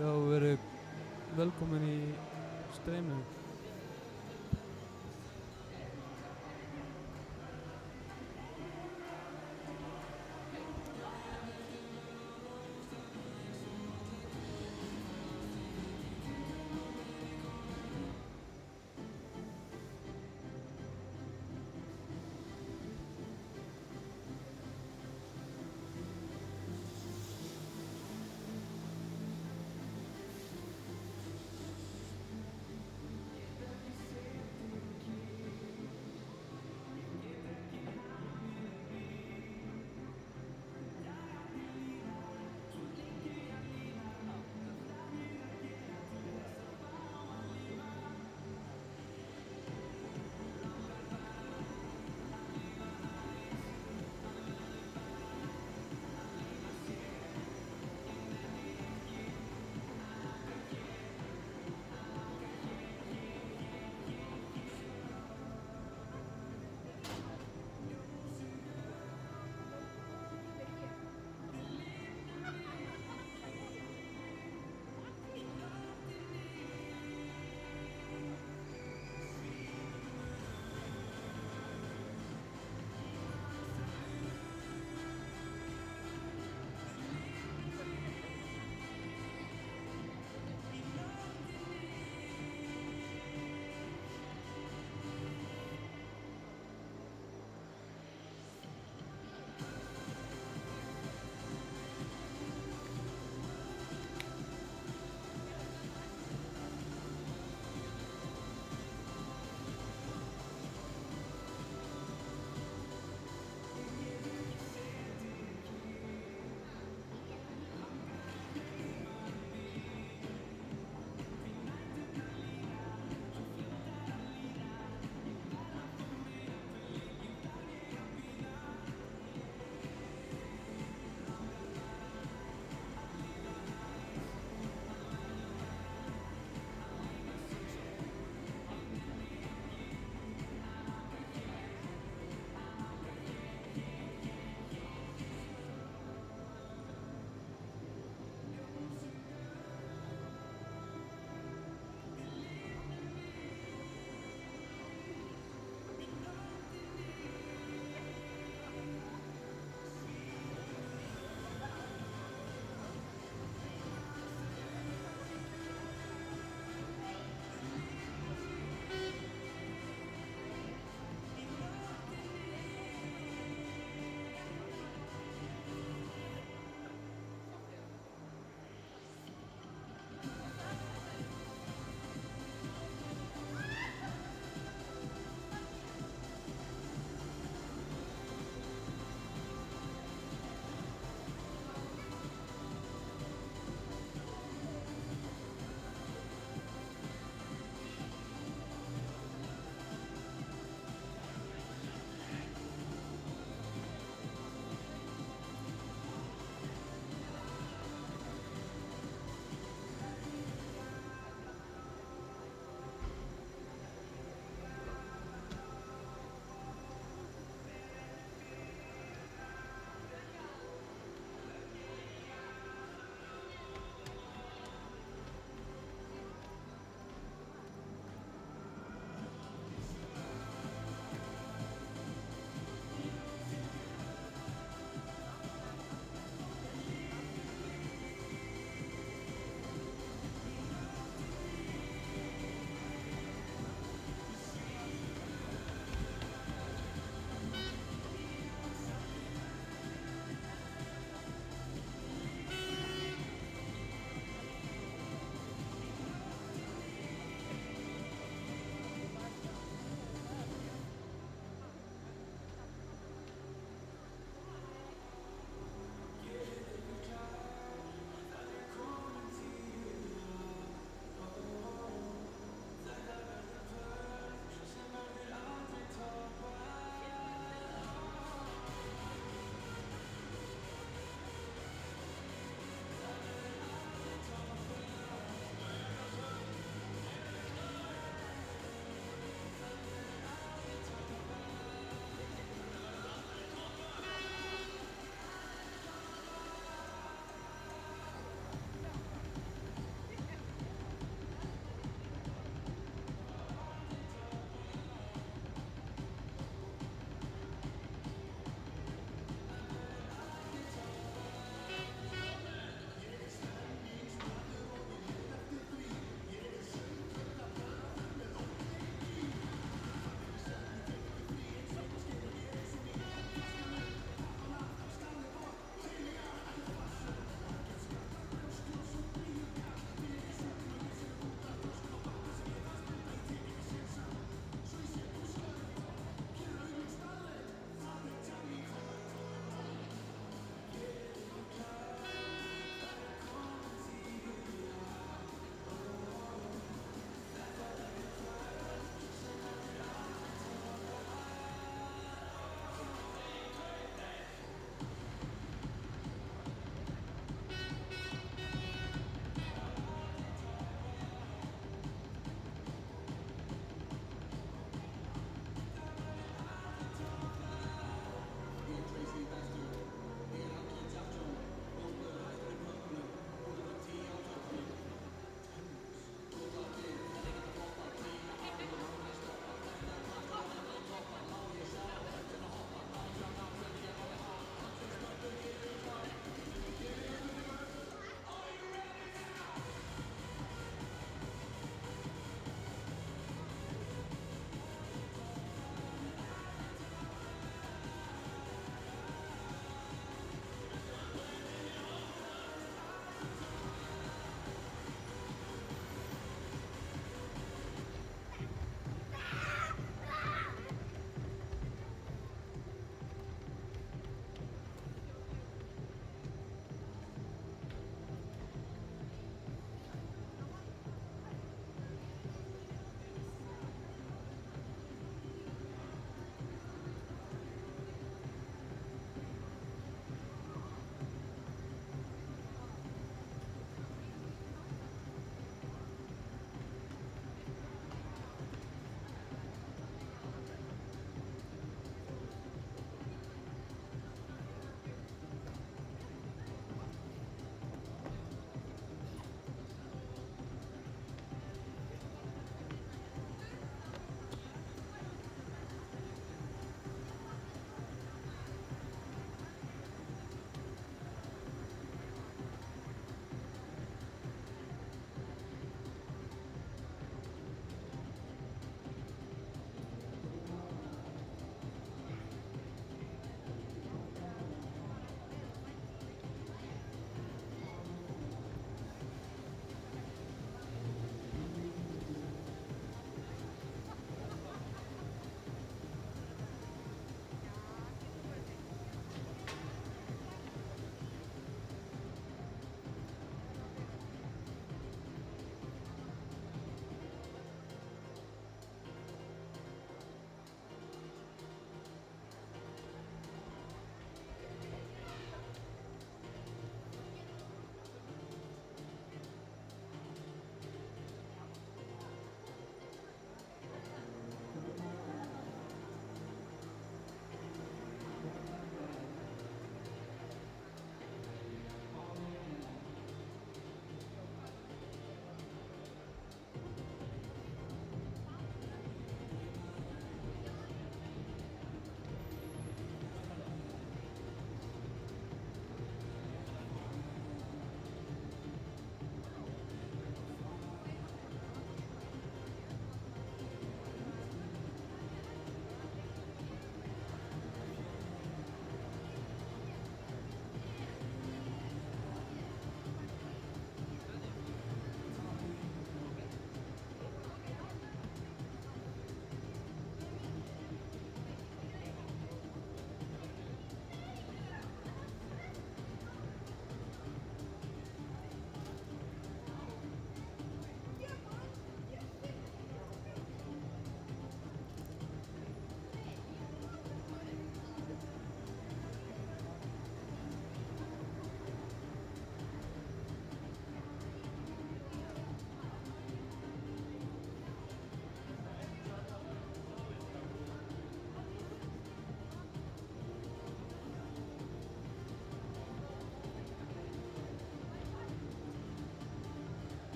Já, verið velkomin í streymið.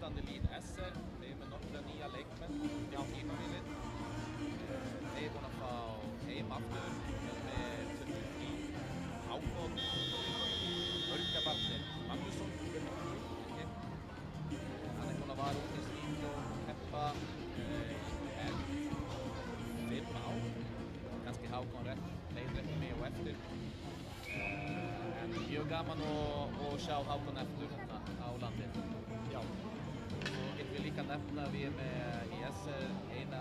vaxandi líð SR, þeir með nokkra nýja leikmenn á tímabilið. Þeir búin að fá heim aftur með 23 Hákon, Hörgabarnir Magnússon. Hann búin að vara út í slík og keppa í 5 ár. Kannski Hákon leiðir með og eftir. En mjög gaman að sjá Hákon eftir á landið. Já. Svo getum við líka nefna að við með í SR eina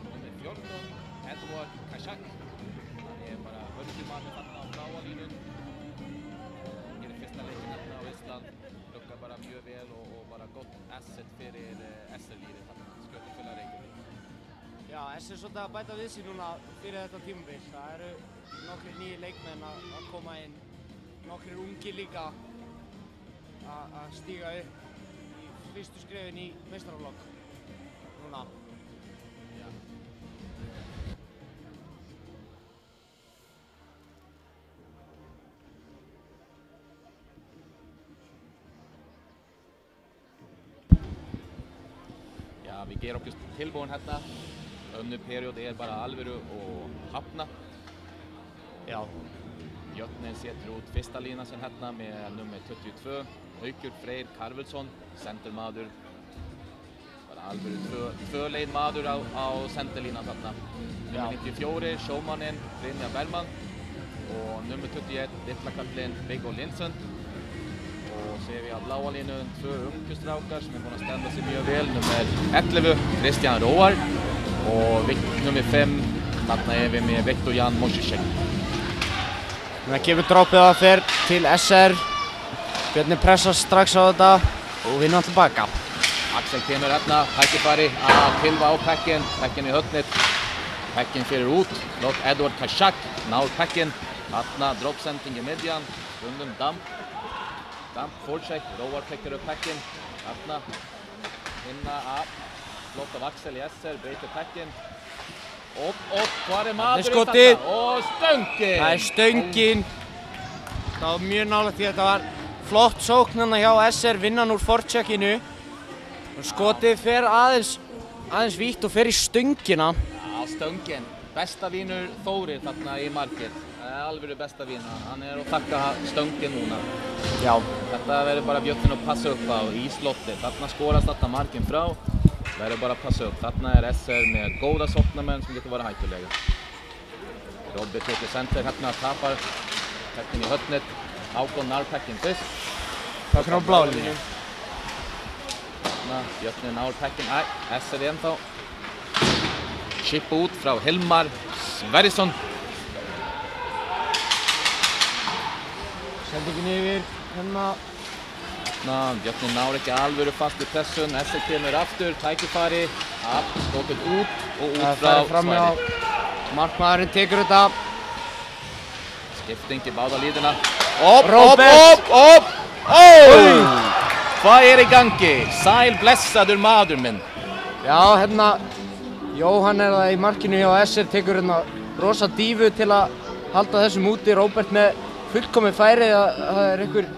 nummer 14, Edward Kashak. Hann bara hörðumaður þarna á bláa línun. Gerir fyrsta leikinn þarna á Ísland. Lukkar bara mjög vel og bara gott asset fyrir SR-lífið þarna. Skjótafélag Reykjavík. Já, SR er svolítið að bæta við sig núna fyrir þetta tímabil. Það eru nokkrir nýjir leikmenn að koma inn. Nokkrir ungir líka að stíga upp í fyrstu skrefin í meistaraflokk núna. Já. Ja, við gerum okkur tilbúin hérna. Önnur period bara alvöru og hafna. Já. Jötnin setur út fyrsta línan sem hérna með nummer 22, Haukur Freyr Karvelsson, sendermaður. Bara alvöru tvö leikmaður á senderlínan þarna. Nummer 94, sjómanninn Brynja Bergman og nummer 21, litlakallinn Viggo Lindsson. Og ser vi á bláa línu tvö ungustrákar sem búin að standa sig mjög vel. Nummer 11, Kristján Róar og nummer 5, þarna við með Viktor Jan Mosicek. Það kemur droppið að fer til SR. Björni pressar strax á þetta og vinna tilbaka. Axel kemur hérna, tækifæri að pilva á pekkin. Pekkin í höfnið. Pekkin fyrir út. Lót Edward Kashak nár pekkin. Þarna droppsending í midjan. Stundum Damp. Damp fórtsæk. Róar tekur upp pekkin. Þarna hinna af. Flott af Axel í SR. Breytir pekkin. Og hvað maðurinn þarna? Og stöngin! Það stöngin. Það var mjög nálægt því að þetta var flott sókn hérna hjá SR, vinnan úr fortcheckinu. Skotið fer aðeins vítt og fer í stöngina. Já, stöngin. Besta vínur Þóri þarna í markið. Alvöru besta vína. Hann að þakka stöngin núna. Já. Þetta verður bara Björnin að passa upp á í slotti. Þarna skorast þarna markinn frá. Verður bara að passa upp. Þarna SR með góða sóknarmenn sem getur verið hættulega. Robby tekur sender hérna, tapar pekkin í höfnið. Hákon nár pekkin fyrst. Pekkin á bláa línu. Þarna Björnin nár pekkin. SR ennþá. Chip út frá Hilmar Sverrisson. Sendingin yfir hérna. Björnin nár ekki alvöru fast í pressun, SR kemur aftur, tækifæri, skotið út og út frá Sværi. Markmaðurinn tekur þetta. Skipting í báða líðina. Róbert! Hvað í gangi? Sæl blessaður maður minn. Já, hérna, Jóhann það í markinu hjá SR, tekur hérna rosa dífu til að halda þessum úti. Róbert með fullkomið færi, það einhver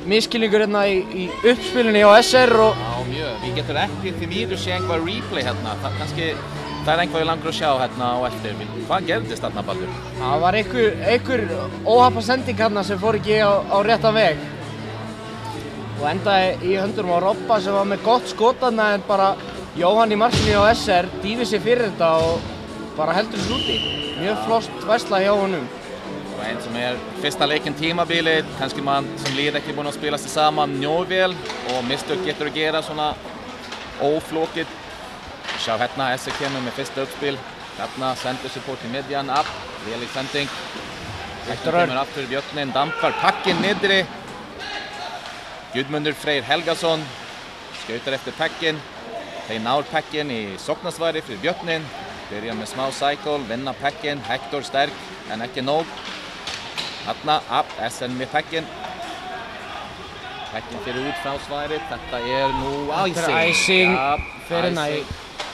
miskilningur hérna í uppspilinu hjá SR og... Já, mjög. Við getum ekki því miður sé einhver replay hérna. Það er einhver langur að sjá hérna á eftir. Hvað gerðist þarna, Baldur? Það var einhver óhappa sending hérna sem fór ekki á réttan veg. Og endaði í höndunum á Robba sem var með gott skot þarna en bara Jóhann í markinu hjá SR dýfið sér fyrir þetta og bara heldur þessu úti. Mjög flott versla hjá honum. Og einn sem fyrsta leikinn tímabilið, kannski mann sem lið ekki búinn að spila sig saman mjög vel og mistök getur að gera svona óflókið. Sjá hérna, SR kemur með fyrsta uppspil. Hérna sendir support í midjan, upp, vel í sending. Hérna kemur aftur Björnin, dampar pekkin niðri. Guðmundur Freyr Helgason skautar eftir pekkin. Þeir nár pekkin í sóknarsværi fyrir Björnin. Byrja með smá cycle, vinna pekkin, Hector sterk en ekki nóg. Þarna, SR með pekkin. Pekkin fyrir út frá sværi, þetta nú Æsing.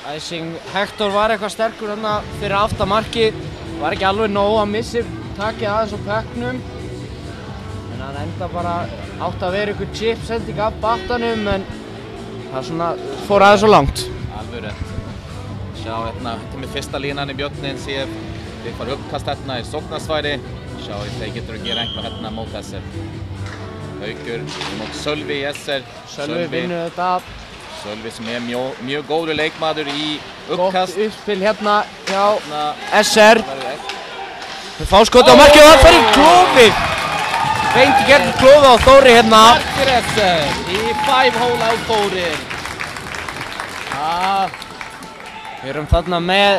Æsing. Hector var eitthvað sterkur hérna fyrir aftamarkið. Var ekki alveg nóg að missa takið aðeins á pekknum. En hann enda bara átt að vera einhver chip sending af battanum en það svona fór aðeins svo langt. Alveg rétt. Sjá hérna, þetta með fyrsta línan í Björnin, séð við fara uppkast hérna í sóknarsværi. Sjá þeir getur að gera einhvað hérna mót SR. Haukur mót Sölvi í SR. Sölvi vinnur þetta. Sölvi sem mjög góður leikmaður í uppkast. Gott uppspil hérna hjá SR. Við fá skoti á markið og það fer í klófið. Beint í gegnum klófið á Þóri hérna. Markið SR í 5-hole á Þórir. Við erum þarna með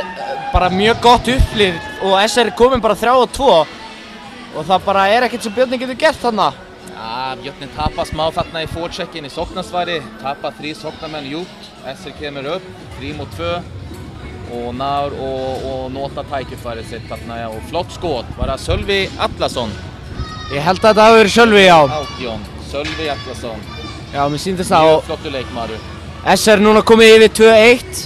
bara mjög gott upplið og SR er komin bara 3-2 og það bara er ekkert sem Björnin getur gert þarna. Björnin tapar smá þarna í forecheckin í sóknarsværi, tapar 3 sóknarmenn út, SR kemur upp, 3-2 og nár og nota tækifærið sitt þarna, já, og flott skot, var það Sölvi Atlason. Ég held að þetta hafi verið Sölvi, já. Átjón, Sölvi Atlason. Já, mér sýndist það. Mjög flottur leikmaður. SR núna komið yfir 2-1.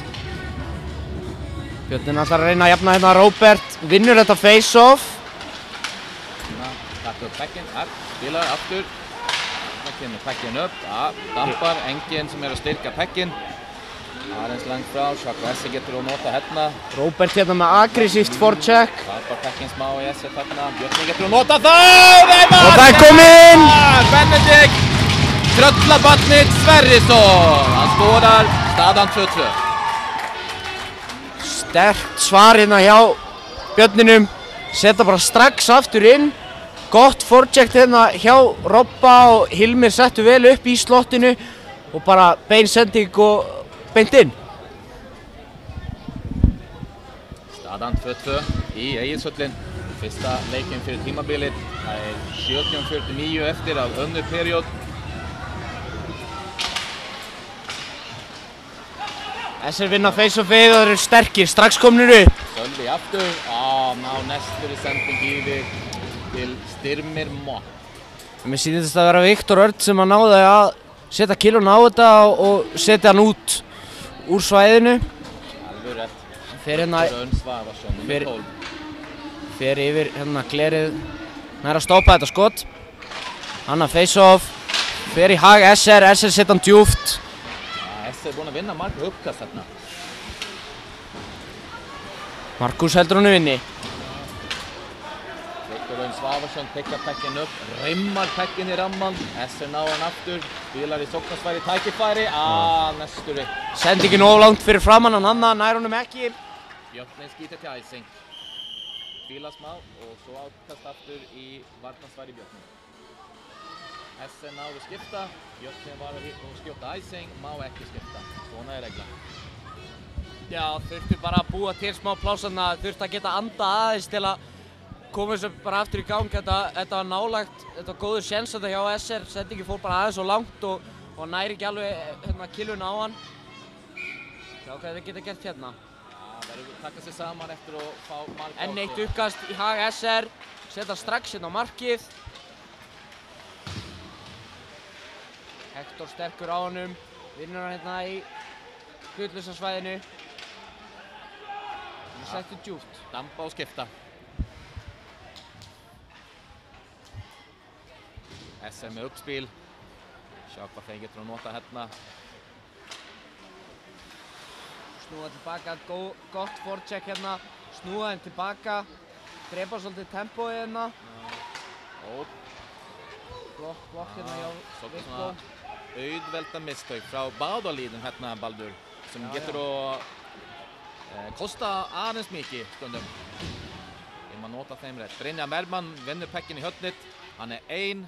Björnin ætlar að reyna að jafna hérna Róbert, vinnur þetta face-off. Takk upp pekkin, spilar aftur. Það kemur pekkin upp, dampar, enginn sem að styrka pekkin. Aðeins langt frá, Sjaka SR getur að nota hérna. Róbert hérna með aggressíft forecheck. Dampar pekkin smá í SR þarna, Björnin getur að nota það! Og það er kominn! Benedikt, tröllabarnið Sverrisson, hann skorar staðan 2-2. Sterkt svar hérna hjá Björninum, setja bara strax aftur inn. Gott forecheck hérna hjá Robba og Hilmir settu vel upp í slottinu og bara bein sending og beint inn. Staðan 2-2 í Egilshöllin, fyrsta leikinn fyrir tímabilið. Það er 17:49 eftir af önnur period. SR vinna face-offið og þeir eru sterkir, strax komnir upp. Sölvi aftur, ná næstur í sending yfir til Styrmir Mott. Mér sýnist þetta að vera Viktor Örn sem að náði að setja kilun á þetta og setja hann út úr svæðinu. Alveg rétt. Fer hérna Örn Svavarsson, nummer 12. Fer yfir hérna glerið, nær að stoppa þetta skot. Hann að face-off, fer í hag SR setja hann djúpt. SR er búinn að vinna marga uppkast þarna. Markus heldur hann vinni. Viktor Örn Svavarsson tekkar pekkin upp, rimmar pekkin í ramman. SR ná hann aftur, spilar í sóknarsværi, tækifæri, næsturi. Sendingin of langt fyrir framann, hann nær honum ekki. Björnin skýtur til æsing. Fíla smá og svo átkast aftur í varnarsværi Björnin. SR náðu skipta, Björnin var að skjóta æsing, má ekki skipta. Svona er regla. Já, þurfti bara að búa til smá plásana, þurfti að geta anda aðeins til að koma þessu bara aftur í gang. Þetta var nálagt, þetta var góður séns þetta hjá SR, sendingin fór bara aðeins svo langt og næri ekki alveg kilun á hann. Já, hvað þeir geta gert hérna? Verður að taka sig saman eftir að fá mark á Enn eitt uppkast í hag SR, setja strax hérna á markið. Hektor sterkur á honum, vinnur hann hérna í hlutlausa svæðinu. Hann er settur djúpt. Dampa og skipta. SR með uppspil. Sjá hvað þeir getur að nota hérna. Snúa tilbaka, gott forecheck hérna. Snúa þeim tilbaka. Drepa svolítið tempóið hérna. Blokk hérna hjá Viktor. Auðvelda mistök frá báðalíðum hérna, Baldur, sem getur að kosta aðeins mikið stundum. Ég maður nota þeim rétt. Brynjar Merman vinnur pekkin í höllnit. Hann er einn.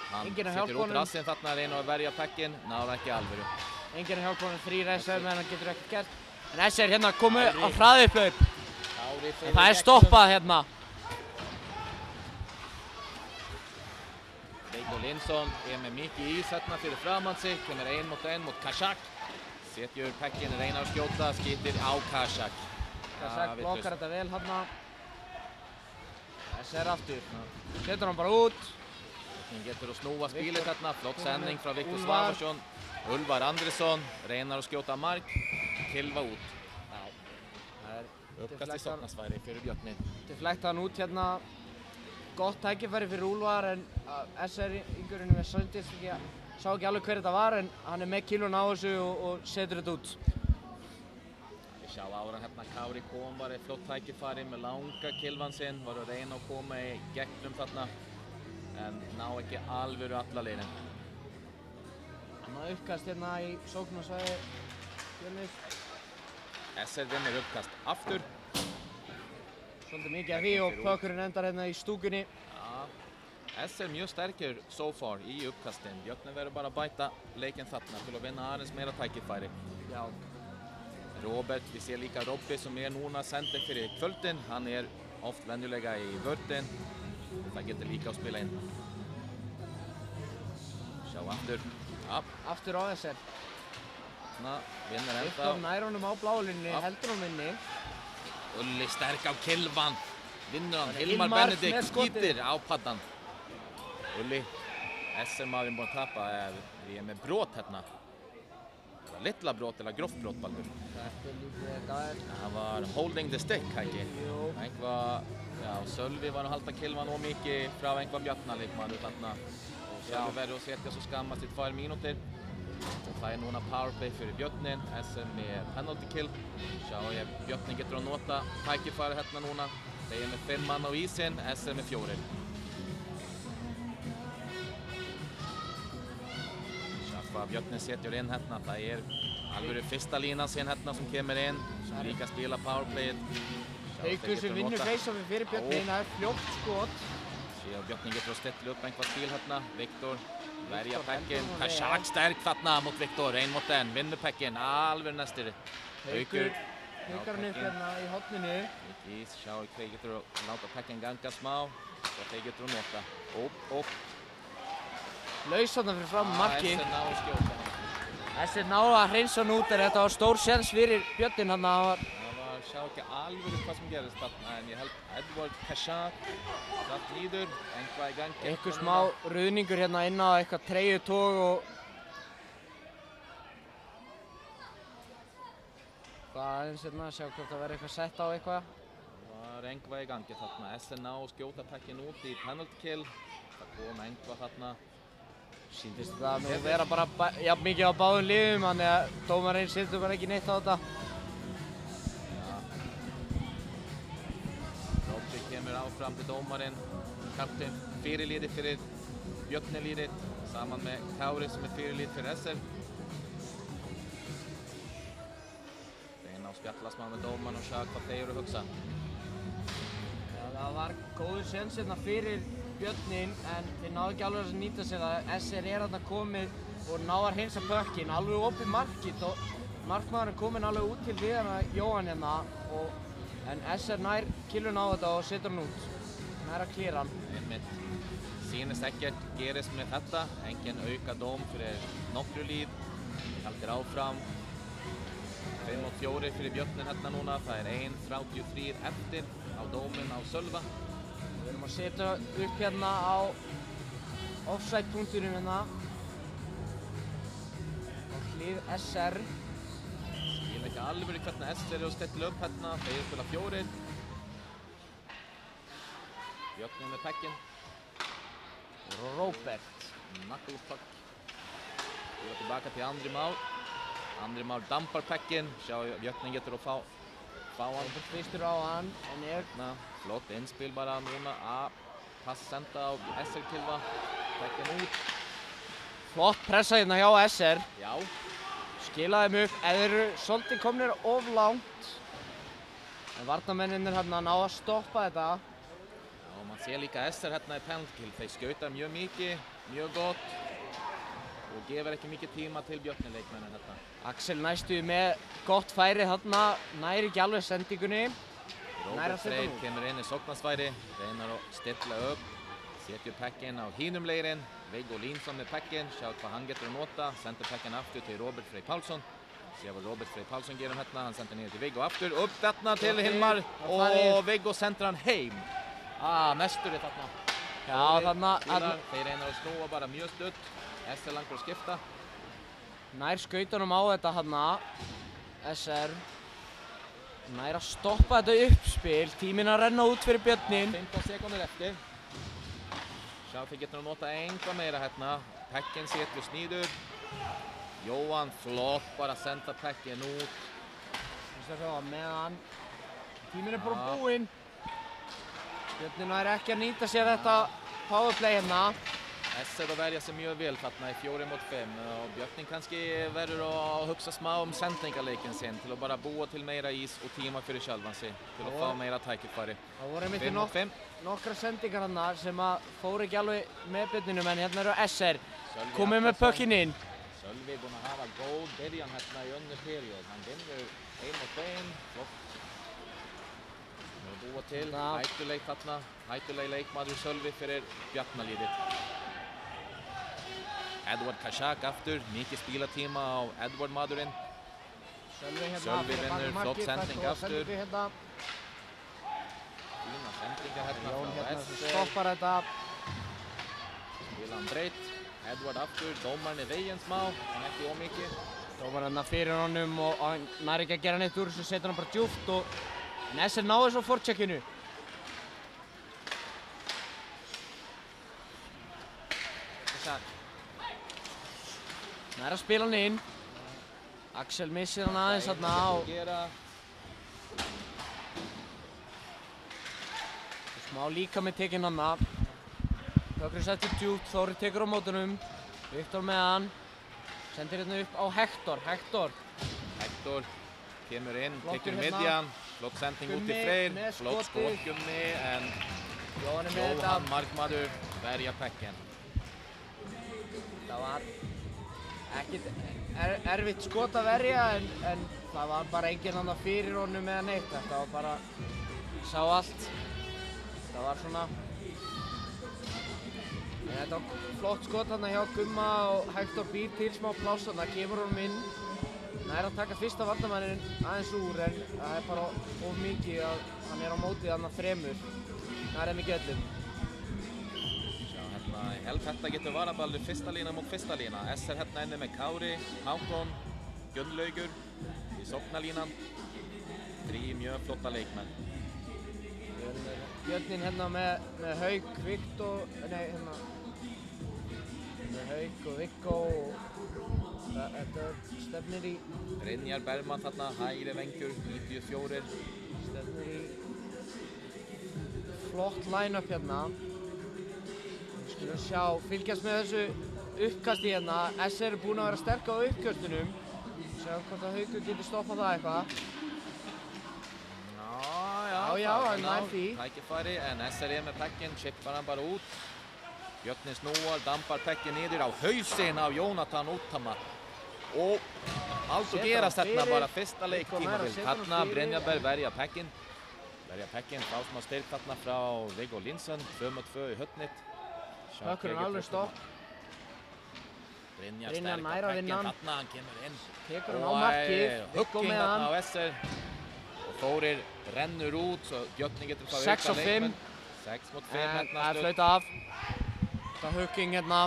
Hann setur út rassinn þarna, reynir að verja pekkin, náður ekki alvöru. Enginn er hjálp honum 3 SR meðan hann getur ekkert gert. En SR hérna komið á hraðupphlaup. En það er stoppað hérna. Veikko Lindsson er með mikið ís hérna fyrir framann sig, kemur 1 mot Kashak. Setjur pekkin, reynar að skjóta, skýtir á Kashak. Kashak blokkar þetta vel hérna. SR aftur. Setur hann bara út. Hann getur að snúa spílið hérna, flott sending frá Viktor Svavarsson. Ulvar Andrisson, reynar að skjóta mark, kilva út. Það er uppkast í sóknarsværi fyrir Björnin. Deflekta hann út hérna. gott tækifæri fyrir Úlfar en SR-ingurinn við sá ekki alveg hver þetta var en hann með kílun á þessu og setur þetta út. Við sjá áran hérna Kári kom, var flott tækifæri með langa kilvan sinn, var að reyna að koma í gegnum þarna en ná ekki alvöru alla leiðin. Hann á uppkast hérna í sóknarsvæði Fjölnis. SR vinnur uppkast aftur. Svolítið mikið af því og pökkurinn endar hérna í stúkunni. Ja, SR mjög sterkir so far í uppkastin. Björnin verður bara að bæta leikinn þarna til að vinna aðeins meira tækifæri. Já. Robert, við séum líka Robby sem núna sendir fyrir kvöldin. Hann oft venjulega í vörðin. Það getur líka að spila inn. Sjá aftur. Ja. Aftur á SR. Vinnur enda. Viktor nær honum á blálínni, heldur hún inni. Ulli sterk á kilvan. Vinnur hann. Hilmar Benedikt skýtir á paddan. Ulli, SR-maðurinn búinn að tapa. Við með brot hérna. Litla brot eller grovt brot, Baldur? Þetta lítið þetta Það var holding the stick, ekki? Jú. Sölvi var að halda kilvan og mikið frá einhvað Bjarnar-leikmaður þarna. Og Sölvi verður að setja svo skammast í 2 mínútur. Og það núna powerplay fyrir Björnin, SR með penalty kill. Sjá Björnin getur að nota tækifæri hérna núna. Þeir með 5 mann á ísinn, SR með 4. Sjá hvað Björnin setjur inn hérna. Það alveg fyrsta línan sín hérna sem kemur inn. Sem líka spila powerplayið. Haukur sem vinnur face-offið fyrir Björnin, það fljótt skot. Sjá Björnin getur að stilla upp einhvað stíl hérna. Viktor verja pekkin, Kashak sterk þarna mot Viktor, 1 mot 1, vinnur pekkin, alveg næstir. Haukur hann upp hérna í horninu. Sjá þeir getur að láta pekkin ganga smá, svo þeir getur að nota. Upp. Laus þarna fyrir fram marki. SR ná að skjóta hann. SR ná að hreinsa hann út, þetta var stór séns fyrir Björnin hann. Sjá ekki alveg hvað sem gerist þarna, en ég held Edvard Kashak satt nýður, einhvað í gangi. Eitthvað smá ruðningur hérna inn á eitthvað treyjutóg og hvað aðeins hérna, sjá hvort það verður eitthvað sett á eitthvað. Það var einhvað í gangi þarna, SR ná að skjóta pekkin út í penalty kill. Það kom einhvað þarna. Sýndist þetta nú vera bara jafn mikið á báðum liðum, þannig að dómarinn setur bara ekki neitt á þetta. Kemur áfram til dómarinn, kapteinn fyrirliði fyrir Björnin-liðið saman með Kári sem fyrirlið fyrir SR. Þeir ná að spjalla smá með dómarinn og sjá hvað þeir eru að hugsa. Já, það var góður séns hérna fyrir Björnin en þeir náðu ekki alveg að nýta sér það. SR hérna komið og ná að hreinsa pökkinn, alveg opið markið og markmaðurinn kominn alveg út til hliðana Jóhann hérna en SR nær killun á þetta og setur hann út. Nær að klíra hann. Einmitt. Sýnist ekkert gerist með þetta. Engin auka dóm fyrir nokkru líð. Haldir áfram. 5 og 4 fyrir Björnin hérna núna. Það 1:33 eftir á dóminn á Sölva. Við erum að setja upp hérna á offside-punkturinn hérna. Á hlið SR. Ég veit ekki alveg hvernig SR að stilla upp hérna, þeir spila 4. Björnin með pekkin. Robert. Knucklepuck. Við tilbaka til Andri Már. Andri Már dampar pekkin, sjá Björnin getur að fá hann. Robert fyrstur á hann, en flott innspil bara núna pass senda á SR-kilva. Pekkin út. Flott pressa hérna hjá SR. Já. Skila þeim upp, eða eru svolítið komnir of langt. En varnarmennirnir hérna ná að stoppa þetta. Já, man sér líka SR hérna í penalty kill. Þeir skauta mjög mikið, mjög gott og gefur ekki mikið tíma til Björnin-leikmennin hérna. Axel næstu með gott færi hérna, nær ekki alveg sendingunni. Robert Freyr kemur inn í sóknarsværi, reynar að stilla upp, setjur pekkin á hínum leirinn. Viggo Línsson með pekkin, sjá hvað hann getur að nota, sendur pekkin aftur til Robert Freyr Pálsson. Sér hvað Robert Freyr Pálsson gerir hérna, hann sendur niður til Viggo aftur, upp þarna til Hilmar og Viggo sendur hann heim. Mestur þarna. Já, þarna. Þeir reynar að snúa bara mjög stutt, SR langur að skipta. Nær skautunum á þetta hérna, SR. Nær að stoppa þetta uppspil, tíminn að renna út fyrir Björnin. 15 sekúndur eftir. Sjá þeir getur að nota enga meira hérna. Pekkin setjast nýður. Jóhann flott bara að senda Pekkin út. Þess að sjá meðan tíminn bara búinn. Björnin er ekki að nýta sér þetta powerplay hérna. SR að verja sig mjög vel þarna í 4-5 og Björnin kannski verður að hugsa smá sendingarleikin sinn til að bara búa til meira ís og tíma fyrir sjálfan sig til að fá meira tækifæri. Það voru einmitt nokkra sendingar hann sem að fóru ekki alveg með Björninum en hérna eru SR komið með puckinn inn. Sölvi búinn að hafa góð byrjan hérna í önnur period. Hann vinnur 1-5, flott. Nú búa til hættuleik þarna, hættuleg leikmaður Sölvi fyrir Bjarnalíðið. Edward Kashak aftur, mikið spílatíma á Edward maðurinn. Sölvi vinnur, flott sending aftur. Fína sendingar hérna frá SR. Stoppar þetta. Spila hann breytt. Edward aftur, dómarinn veginn smá, en ekki ómikið. Dómarinn hérna fyrir honum og hann nær ekki að gera neitt úr þessu, setur hann bara djúpt og en SR náði svo forecheckinu. Nær að spila hann inn. Axel missir hann aðeins þarna og smá líka með tekinn hann. Högri settur djúpt, Þórir tekur á mótunum. Viktor með hann. Sendir hérna upp á Hector. Hector kemur inn, tekur miðjan. Flott sending út í Freyr. Flott skotgummi en Jóhann markmaður verja Pekkin. Það var ekkert erfitt skot að verja en það var bara enginn annar fyrir honum eða neitt. Þetta var bara, sá allt. Það var svona þetta var flott skot þarna hjá Gumma og Hector býr til smá pláss þarna, kemur honum inn. Nær að taka fyrsta varnarmanninn aðeins úr en það er bara of mikið að hann er á mótið þarna þremur. Nær en ekki öllum. Sjá hérna, ég held þetta getur varaballur fyrsta lína mót fyrsta lína. SR hérna inni með Kári, Hákon, Gunnlaugur í sóknarlínan. 3 mjög flotta leikmenn. Björnin hérna með Hauk, Viktor, með Hauk og Viggo og þetta stefnir í Brynjar Bergman þarna, hægri vengjur, 94. Stefnir í flott line-up hérna. Við skulum sjá, fylgjast með þessu uppkasti hérna. SR er búinn að vera sterk á uppkastunum. Sjá hvort að Haukur getur stoppað það eitthvað. Já, hann nær því. Tækifæri en SR með Pekkin, chippar hann bara út. Björnin snúar, dampar Pekkin niður á hausinn af Jónatan Úthamar. Og allt að gerast þarna bara fyrsta leik tímabil. Þarna Brynjarberg verja Pekkin. Frásma styrk þarna frá Viggo Lindsson, 2-2 í höfnit. Hökkurinn alveg stopp. Brynjar sterk á Pekkin þarna, hann kemur inn. Tekur hann á markið, Viggo með hann. Á SR. Og Þórir rennur út, svo Björnin getur fara auka leikmenn. 6-5 hérna. Það er flauta af. Það er hooking hérna.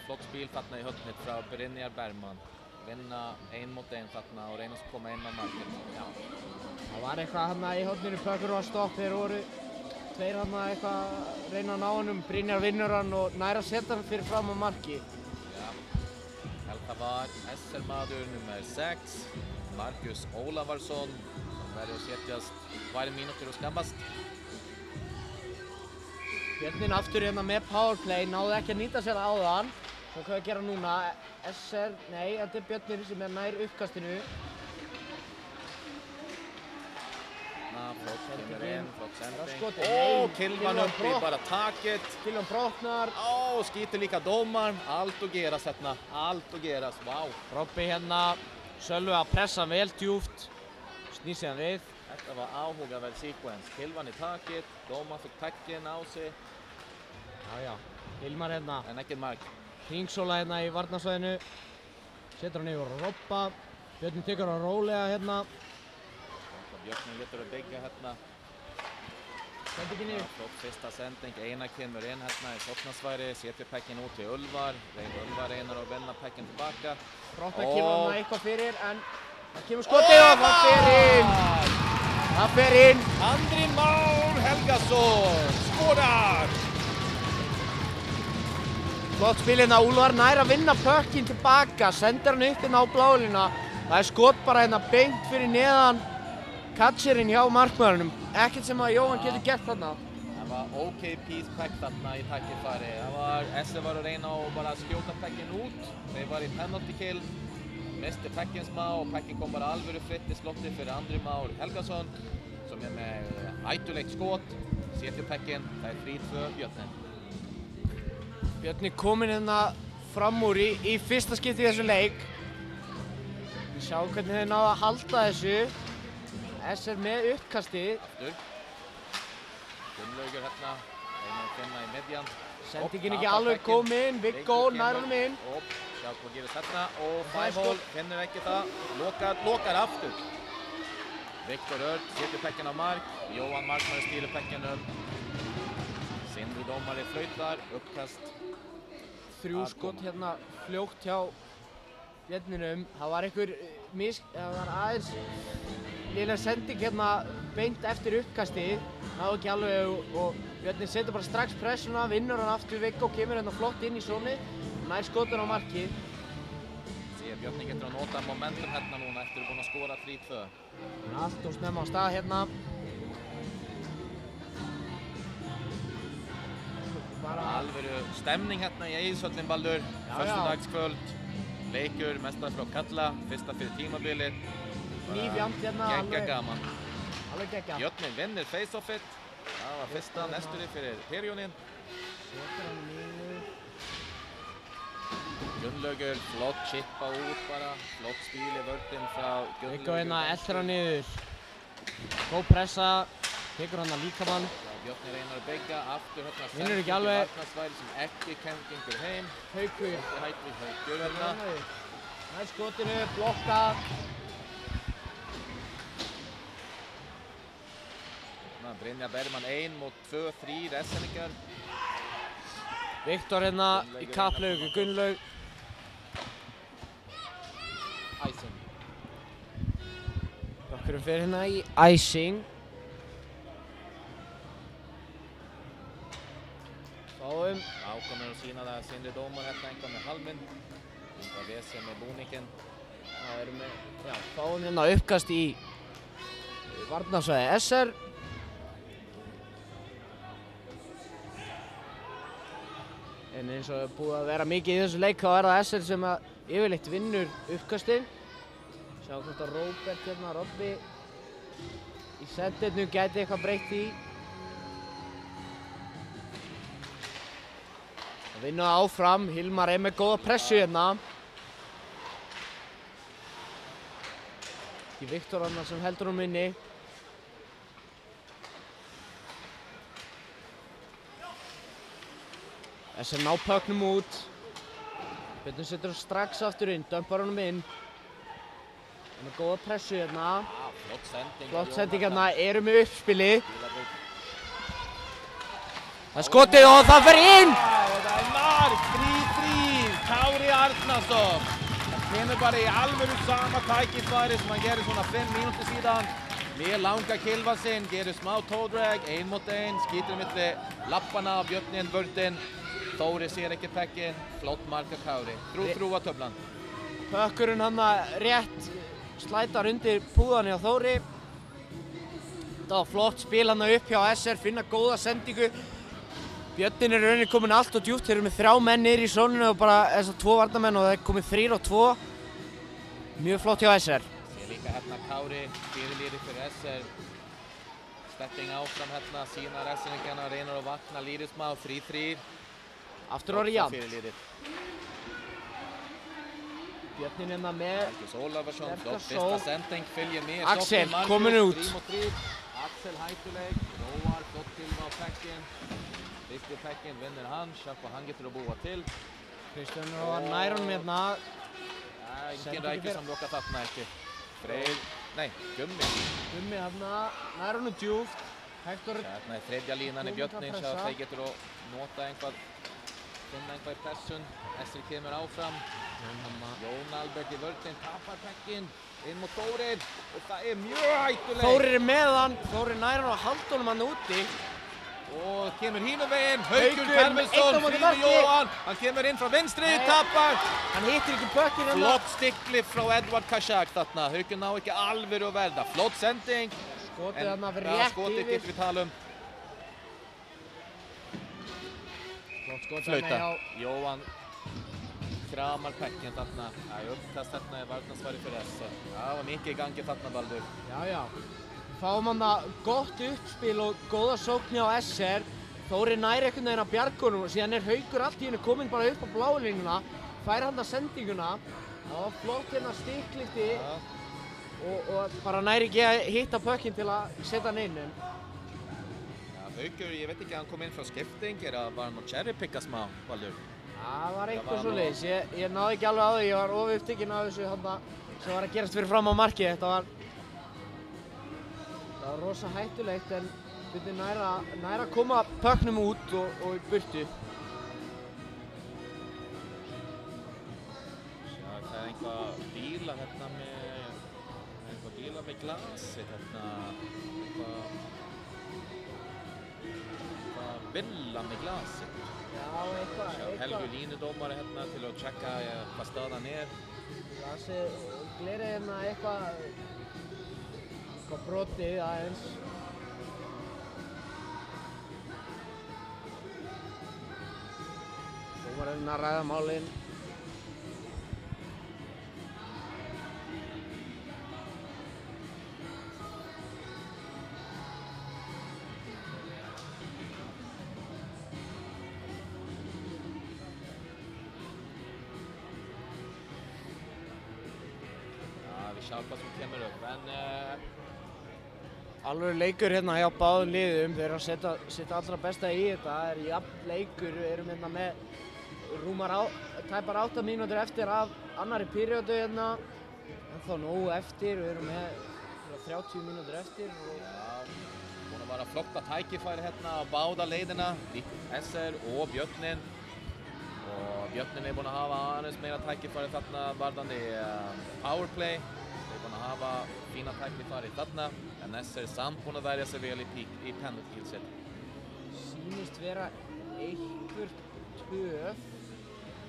Flott spil þarna í höfnit frá Brynjar Bergman. Vinna 1-1 þarna og reyna að koma inn á markið. Það var eitthvað hérna í höfninu, Pökkur var stopp. Þeir voru tveir hérna eitthvað að reyna að ná honum. Brynjar vinnur hann og nær að setja hann fyrir fram á markið. Það var SR maður nummer 6, Markus Ólavarsson, sem verður að setjast 2 mínútur og skammast. Björnin aftur hérna með powerplay, náði ekki að nýta sér áðan. Svo hvað við gera núna? SR, nei, þetta er Björnin sem er nær uppkastinu. Flott kemur inn, flott sending. Kilvan uppi, bara takit. Kilvan brotnar. Skýtur líka dómarn. Allt að gerast hérna, allt að gerast, vá. Robby hérna, Sölvi að pressa vel djúpt. Snýr sig hann við. Þetta var áhugaverð sequence. Kilvan í takit, dómarn fikk Pekkin á sig. Já, Hilmar hérna. En ekkert mark. Hringsóla hérna í varnarsvæðinu. Setur hann yfir að Robba. Björnin tekur hann rólega hérna. Björnin getur að byggja hérna. Sendingin yfir. Flott fyrsta sending, Einar kemur inn hérna í sóknarsværi, setur Pekkin út til Ulfar. Ulfar reynar að vinna Pekkin tilbaka. Brottberg kemur hann eitthvað fyrir en það kemur skotið og það fer inn! Það fer inn. Andri Már Helgason skorar! Flott spil hérna, Úlfar nær að vinna pökkinn tilbaka, sendir hann upp hérna á bláðlína. Það er skot bara hérna beint fyrir neðan catcherinn hjá markmaðurinn. Ekkert sem að Jóhann getur gert þarna. Það var OK piece pekk þarna í tækifæri. SF var að reyna að bara skjóta pekkinn út. Þeir var í penalty kill. Misti pekkinn smá og pekkinn kom bara alvöru fritt í slotti fyrir Andri Már Helgason sem er með hættulegt skot. Setur pekkinn, það er 3-2 Björnin. Björni kominn hérna fram úr í fyrsta skipti í þessu leik. Við sjáum hvernig þeir náðu að halda þessu. SR með uppkasti. Gunnlaugur hérna, reyna að finna í miðjan. Sendingin ekki alveg kominn, Viggo nær honum inn. Sjá hvað gerist hérna og 5-hole, finnur ekki það. Lokar aftur. Viktor Örn setur pekkinn á mark. Jóhann markmaður stýrir pekkinn. Sindri dómari flautar, uppkast. 3 skot hérna fljótt hjá Björninum. Það var það var aðeins léleg sending hérna beint eftir uppkastið. Það var ekki alveg og Björnin setur bara strax pressuna, vinnur hann aftur Viggo, kemur hérna flott inn í zóni, nær skotun á markið. Björnin getur að nota momentum hérna núna eftir að búin að skora 3-2. Allt og snemma á stað hérna. Alvöru stemning hérna í Eiðshöllin Baldur, föstudagskvöld, leikur mestar frá Kalla, fyrsta fyrir tímabilið. Nýfjamt hérna, gegga gaman. Alveg gegga. Björnin vinnur face-offið, það var fyrsta nesturinn fyrir Perjónin. Setur hann niður. Gunnlaugur, flott chippa út bara, flott stíl í vörðin frá Gunnlaugur. Viggo hérna eltir hann niður. Góð pressa, tekur hann að líkamann. Björnin reynar að byggja, aftur hérna vinnur ekki alveg. Varnarsvæði sem ekki gengur heim. Haukur. Haukur hérna. Nær skotinu, blokkað. Brynjar Bergmann 1 mot 2-3 Esseningar. Viktor hérna í kapplaugu, Gunnlaug. Æsing. Okkurum fer hérna í æsing. Fáum. Ákomur að sína það að Sindri dómar hérna einhvað með halminn. Það vesið með búninginn. Það erum við, fáum hérna uppkast í varnarsvæði SR. En eins og búið að vera mikið í þessu leik þá er það SR sem að yfirleitt vinnur uppkastin. Sjá hvort að Róbert hérna, Robby í setinu gæti eitthvað breytt í. Það vinna það áfram, Hilmar er með góða pressu hérna. Í Viktor hann sem heldur honum inni. SR ná pökknum út. Björnin setur hann strax aftur inn, dömpar honum inn. Hann er góða pressu hérna. Flott sending hérna, erum við uppspili. Það er skotið og það fer inn! Það er mark, 3-3, Kári Arnarsson. Það kemur bara í alvöru sama tækifæri sem hann gerir svona 5 mínútur síðan. Með langa kilvarsinn, gerir smá toe-drag, 1 mot 1, skýtur milli lappana á Björnin, vörðin. Þóri sér ekki pekkinn, flott mark af Kári. Þrúa töflan. Pökkurinn hann rétt slætar undir púðan hjá Þóri. Þetta var flott spil hann upp hjá SR, finna góða sendingu. Björnin er rauninni komin allt og djúpt, þeir eru með 3 menn niður í sóninu og bara þessar 2 varnarmenn og það er komið 3 og 2. Mjög flott hjá SR. Sér líka hérna Kári, fyrirlíri fyrir SR. Stepping áfram hérna, sínar SR-ingarna, reynir að vakna Lýrismá, 3-3. Aftur orðið jafnt. Björnin hérna með Helgis Ólafsson, flott fyrsta sending, fylgir með. Axel komin út. Axel hættuleik, Róar, flott tilva á pekkinn. Fyrsti pekkinn vinnur hann, sjá hvað hann getur að búa til. Kristján Róar nær honum hérna. Engin rækju sem lokar þarna ekki. Freyr, nei, Gummi. Gummi hérna, nær honum djúpt. Hektor. Hérna er þriðja línan í Björnin, sjá að þeir getur að nota einhvað, finna einhvað í pressun. Estri kemur áfram. Jón Albert í vörðin, tapar pekkinn. inn mot Þórir og það mjög hættuleg. Þórir með hann, Þórir nær hann og halda honum hann úti. Og kemur hínum veginn, Haukur Haukur Fermundsson, einn á móti Fríður marki. Jóhann, hann kemur inn frá vinstri, Nei. tapar. Hann hittir ekki pökkinn hérna. Flott stikli frá Edvard Kasak þarna, Haukur ná ekki alvöru að verða. Flott sending. Skotið þarna fyrir Ja, rétt skotið yfir. getum við tala um. Flott skotið Flauta. þarna Jóhann kramar pekkinn þarna. Það uppkast þarna varnarsvari fyrir SR. Það var mikið í gangi þarna, Baldur. Já. Fáum hann það gott uppspil og góða sókn hjá SR. Þórir nær einhvern veginn að bjargunum og síðan Haukur allt í hennu kominn bara upp á bláu línuna. Fær hann það sendinguna. Það var flott hérna stiklifti Ja. og bara nær ekki að hitta pökkinn til að setja hann inn. Ja, Haukur, ég veit ekki að hann kom inn frá skipting, var hann að cherrypicka smá, Baldur? Það var Það eitthvað var svoleiðis. Ég náði ekki alveg á því. Ég var ofupptekinn af þessu þarna sem var að gerast fyrir fram á markið. Það var rosa hættulegt en við nær að koma pökknum út og í burtu. Já, það einhvað bíla hérna með glasi hérna, eitthvað villa með glasi. Já, eitthvað. Helgu línudómari hérna til að tjekka hvað staðan Glasi, glerið hérna eitthvað brotið aðeins. Dómarinn að ræða málin. Við sjáum hvað sem kemur upp, en Alveg leikur hérna hjá báðum liðum. Þeir eru að setja allra besta í þetta. Það er jafn leikur. Við erum hérna með tæpar 8 mínútur eftir af annarri píríódu hérna. Ennþá nógu eftir. Við erum með 30 mínútur eftir. búin að vera flotta tækifæri hérna á báða leiðina, SR og Björnin. Og Björnin er búin að hafa aðeins meira tækifæri þarna varðandi powerplay. Þeir er búin að hafa fína tækifæri þarna, en SR er samt búin að verja sig vel í penalty-kilset. Sýnist vera einhver töf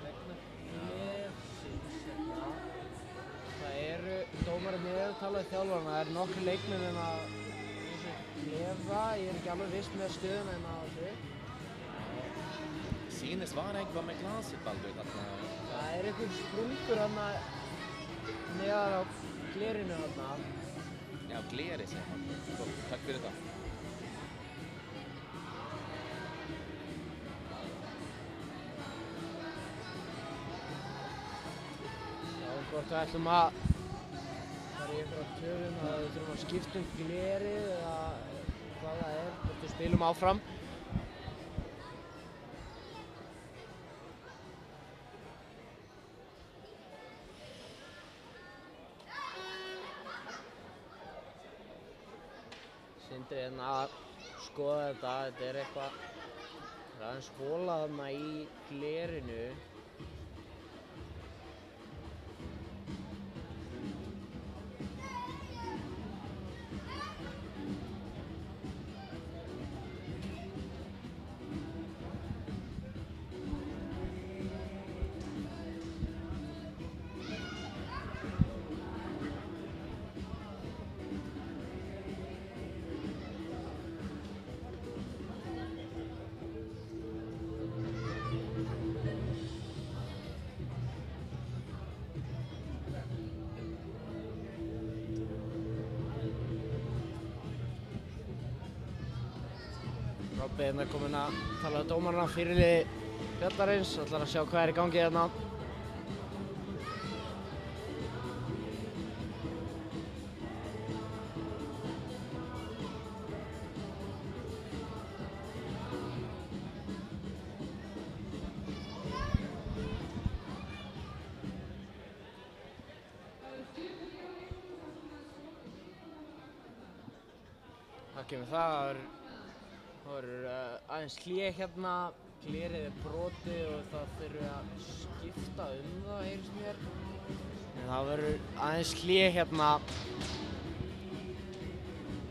vegna klefsins hérna. Það eru dómarinn með talaði þjálfarna, það eru nokkri leikmenn en að þessu klefa, ég er ekki alveg viss með stöðuna en að þessu. Sýnist var eitthvað með glasið, Baldur, þarna. Það er einhver sprungur þarna neðar á glerinu þarna. Já, gleri segir hann. Gott, takk fyrir það. Já, hvort við ætlum að fara í einhverja töfum að við þurfum að skipta glerið eða hvað það er, hvort við spilum áfram. Sindri hérna að skoða þetta er eitthvað, það er aðeins hola þarna í glerinu. Robbi hérna kominn að tala um dómarana fyrirliði Fjallarins, ætlar að sjá hvað er í gangi hérna. Það kemur það verður aðeins hlé hérna, glerið er brotið og það þurfi að skipta það, heyrist mér. En það verður aðeins hlé hérna.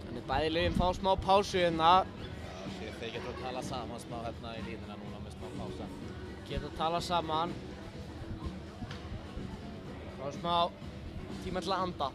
Þannig bæði liðin fá smá pásu hérna. Þeir geta að tala saman smá hérna í línuna núna með smá pása. Geta að tala saman. Fá smá tíma til að anda.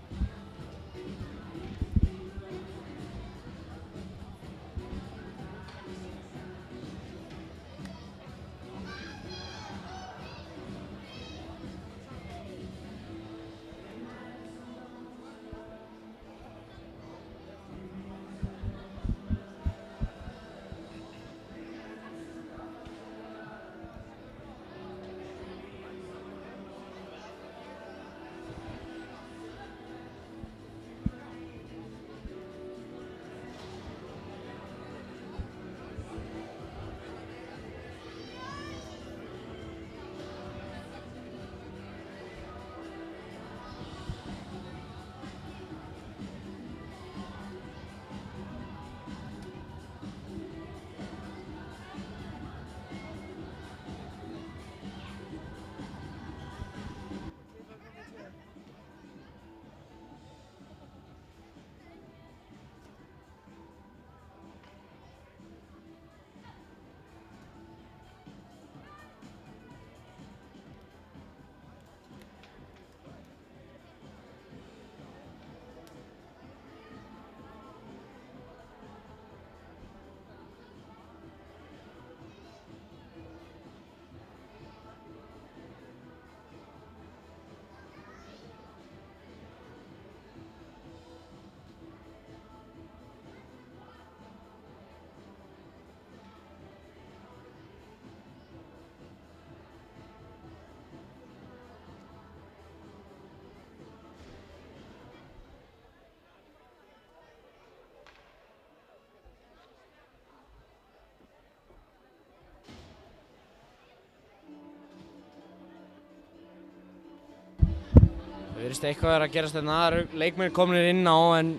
Það virðist eitthvað að gerast hérna, það eru leikmenn komnir inn á en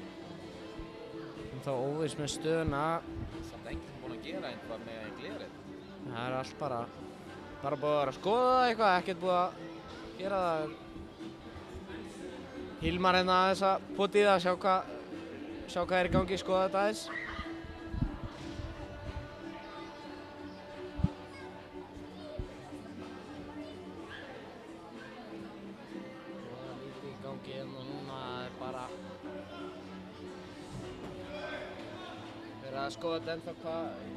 þá óviss með stöðuna. Samt enginn búinn að gera eitthvað með glerið. Það er allt bara búið að vera að skoða það eitthvað, ekkert búið að gera það. Hilmar hérna aðeins að pota í það, sjá hvað er í gangi, skoða þetta aðeins. Að skoða þetta ennþá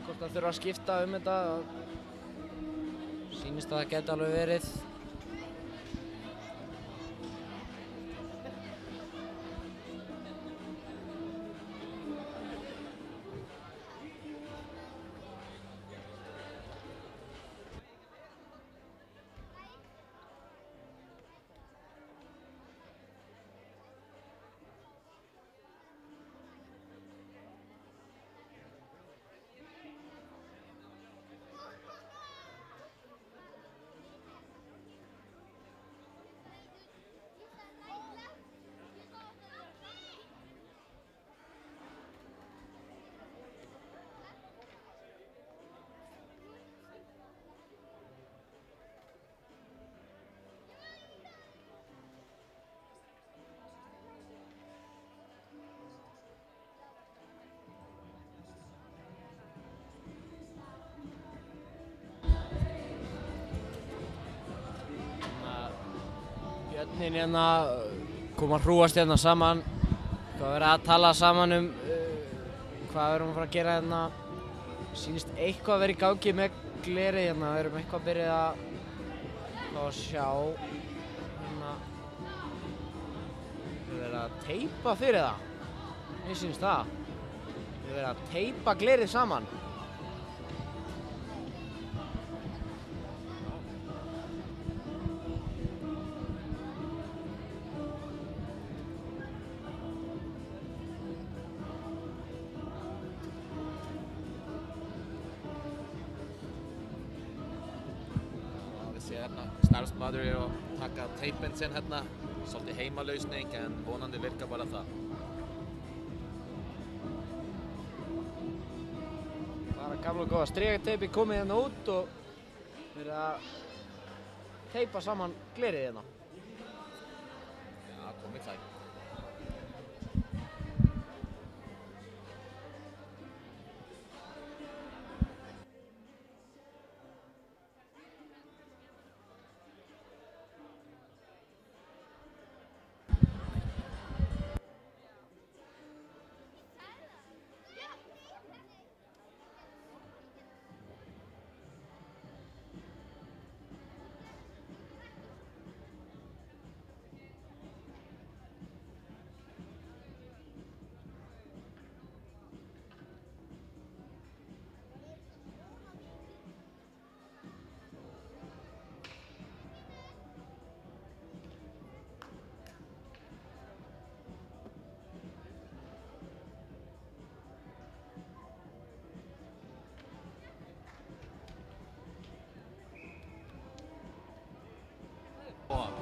hvort það þurfa að skipta þetta. Sýnist að það geti alveg verið. Björnin hérna kom að hrúast hérna saman. Hvað verið að tala saman hvað verðum að fara að gera hérna. Sýnist eitthvað að vera í gangi með glerið hérna. Við erum eitthvað að byrja að sjá. Hérna. Við verðum að teipa fyrir það. Mér sýnist það. Við verðum að teipa glerið saman. Starfsmaður er að taka teipinn sinn hérna. Svolítið heimalausning en vonandi virkar bara það. Bara gamla góða strikateipi komið hérna út og verið að teipa saman glerið hérna. mitt side.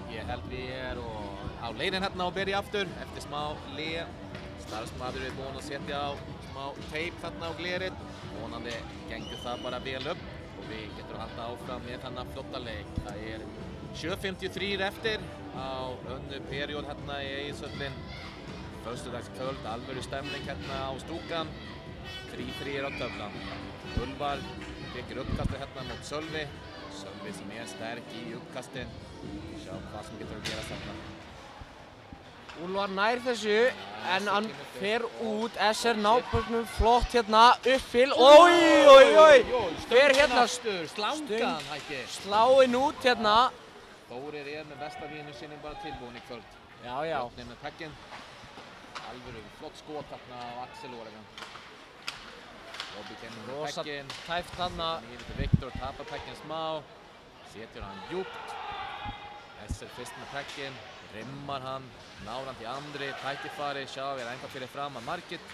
Ég held við á leiðin hérna og byrja aftur eftir smá hlé. Starfsmaður búinn að setja á smá teip þarna á glerið. Vonandi gengur það bara vel upp og við getum halda áfram með þennan flotta leik. Það 7:53 eftir á önnu periód hérna í Egilshöllin. Föstudagskvöld, alvöru stemning hérna á stúkan. 3-3 á töflan. Ulfar tekur uppkastið hérna mot Sölvi. Sölvi sem sterk í uppkastin. Sjá hvað sem getur að gera þarna. Úlfar nær þessu, en hann fer út. SR nápögnum flott hérna, uppfyll. Oj! Fer hérna Slangan hætti. Sláinn út hérna. Þórir með vestarvínu sinni bara tilbúin í kvöld. Já. Bjarni með pegginn. Alvöru flott skot þarna á Axel Oregon. Robby kemur með Rosa pegginn. tæft þarna. Nýður til Viktor, tapar pegginn smá. Setur hann djúpt. SR fyrst með pegginn. Rimmar hann. Náður hann til Andri. Tækifæri. Sjá við eitthvað fyrir fram að Margit.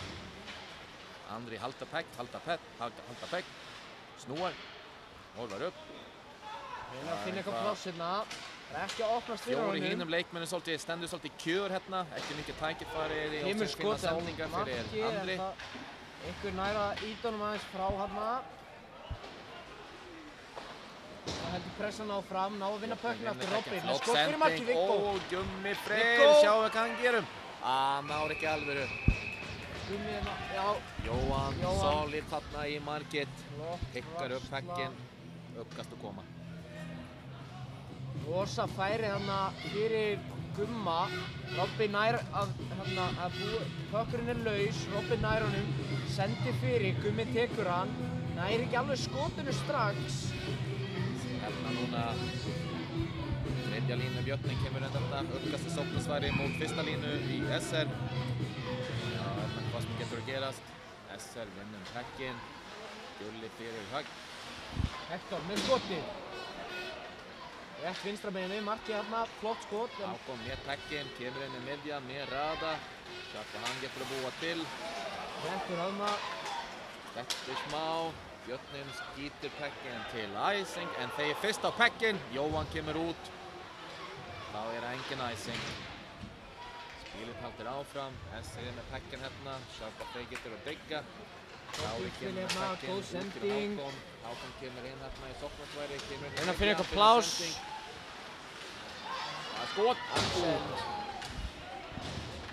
Andri halda pegg. Snúar. Horfar upp. Reyna að finna eitthvað pláss hérna. Það ekki að opnast fyrir Fjóri honum. hínum leikmennu stendur svolítið kjör hérna. Ekki mikið tækifæri. Kemur skot á sendingar fyrir marki. Andri. Einhver næra ídónum aðeins frá hérna. Það heldur pressan á fram. Ná að vinna pökkinn aftur Robby. Með skot fyrir marki Viggo. Gummi Freyr. Sjáum við hvað hann gerum. Náður ekki alvöru. Gummi hérna. Já. Jóhann. Solid þarna í Margit. Pikkar upp pegginn. Uppkast að koma. Rosa færi þarna fyrir Gumma. Robby nær að pökkurinn laus. Robby nær honum. Sendir fyrir. Gummi tekur hann. Nær ekki alveg skotinu strax. Hérna núna þriðja línu Björnin kemur þetta. Uppkast að sóknarsværi mót fyrsta línu í SR. Já, hérna hvað sem getur að gerast. SR vinnur pegginn. Gulli fyrir högg. Hector með skoti. Rétt vinstra megin við markið hérna, flott skot. Hákon með pegginn, kemur inn í miðja með Rada. Sjá hvað hann getur að búa til. Hentur hana. Þetta smá. Björnin skýtur pegginn til æsing en þegar fyrst á pegginn. Jóhann kemur út. Þá engin æsing. Spilið haldir áfram. SR með pegginn hérna. Sjá hvað þeir getur að byggja. Ráði kemur með pegginn. Góð sending. Hákon kemur inn hérna í sóknarsværi. Reyna að finna eitthvað pláss. Skot!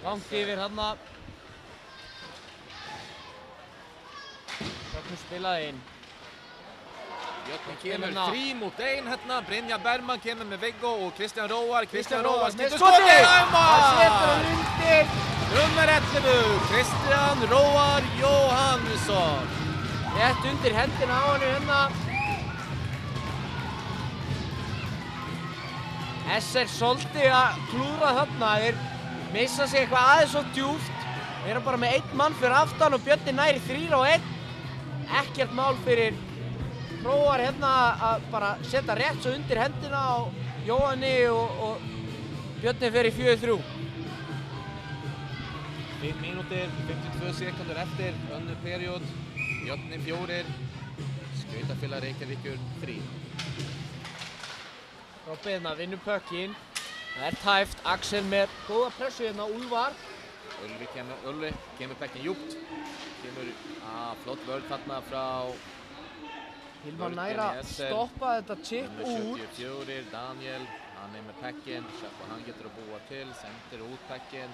Langt yfir hérna. Björnum spilaði inn. Björnin kemur 3-1 hérna. Brynja Bergman kemur með Viggo og Kristján Róar. Kristján Róar skýtur skotið! Það setur hann undir. Nummer 11, Kristján Róar Jóhannsson. Rétt undir hendina á henni hérna. SR svolítið að klúðra þarna. Þeir missa sig eitthvað aðeins svo djúpt. Þeir eru bara með einn mann fyrir aftan og Björni næri 3-1. Ekkert mál fyrir Róar hérna að bara setja rétt svo undir hendina á Jóhanni og Björni fer í 4-3. 5 mínútur, 52 sekundur eftir, önnu periód. Björni 4, Skautafélag Reykjavíkur 3. Robby hérna vinnur pökkinn. Það tæft, Axel með góða pressu hérna, Úlfar. Ulvi kemur pegginn djúpt. Kemur flott vörð þarna frá Hilmar næra stoppa þetta chip út. Nummer 74, Daniel. Hann með pekkin, sjá hann getur að búa til, sendir út pekkin.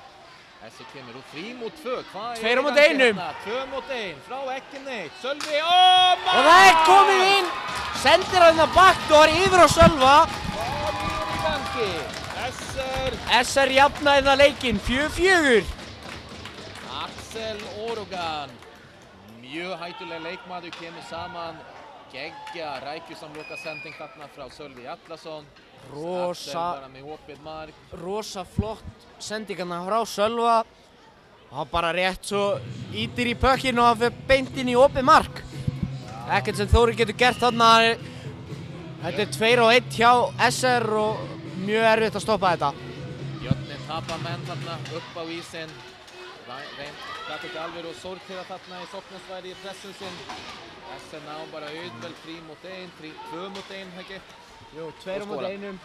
Þessi kemur út 3 mot 2, hvað 2 mot 1. 2 mot 1, frá ekki neitt, Sölvi, Og það komið inn, sendir hann að backdoor yfir á Sölva. Hvað í gangi? SR jafnaði það leikinn, 4-4. Axel Orogan, mjög hættuleg leikmaður, kemur saman, geggja, rækjusamloka sending þarna frá Sölvi Atlason. Axel bara með opið mark. Rosa flott sendingarna frá Sölva. Og bara rétt svo ítir í pökkinn og hann fer beint inn í opið mark. Ekkert sem Þórir getur gert þarna. Þetta 2-1 hjá SR og mjög erfitt að stoppa þetta. Björnin tapar menn þarna upp á ísinn. Gat ekki alveg og sortera þarna í sóknarsvæði í pressun sinn. SR ná bara auðveld 3 mot 1, 2 mot 1 ekki. Jú, 2 mot 1.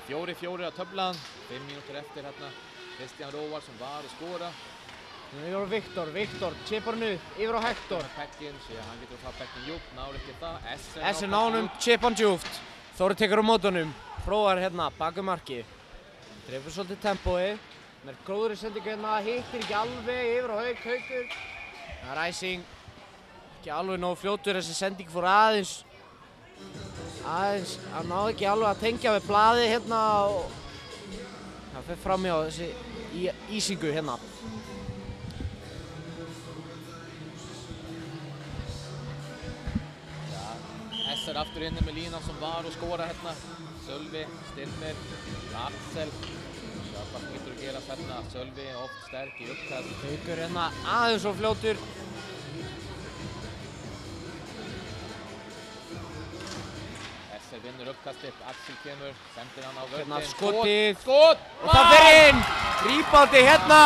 4-4 að töflan, 5 mínútur eftir hérna. Kristján Róvar sem var að skora. Nú er Viktor, chipar hann upp, yfir á Hector. Pekkin, sér hann getur að fá Pekkin djúpt, náður ekki það. SR ná honum, chip hann djúpt. Þórir tekur á mótunum, prófar hérna bak markið. Dreifur svolítið tempóið. Hann er góður í sendingu hérna, hittir ekki alveg yfir á Haukur. Ræsing, ekki alveg nógu fljótur, þessi sending fór aðeins, hann náði ekki alveg að tengja við blaðið hérna og það fer fram hjá þessi ísingu hérna. SR aftur inni með línan sem var og skora hérna. Sölvi, Styrmir, Axel. Sjá hvað getur að gera hérna. Sölvi oft sterk í uppkast. Haukur hérna aðeins og fljótur. SR vinnur uppkastið, Axel kemur, sendir hann á völdin. Hérna skotið. Skot! Og það fer inn! Rýpandi hérna.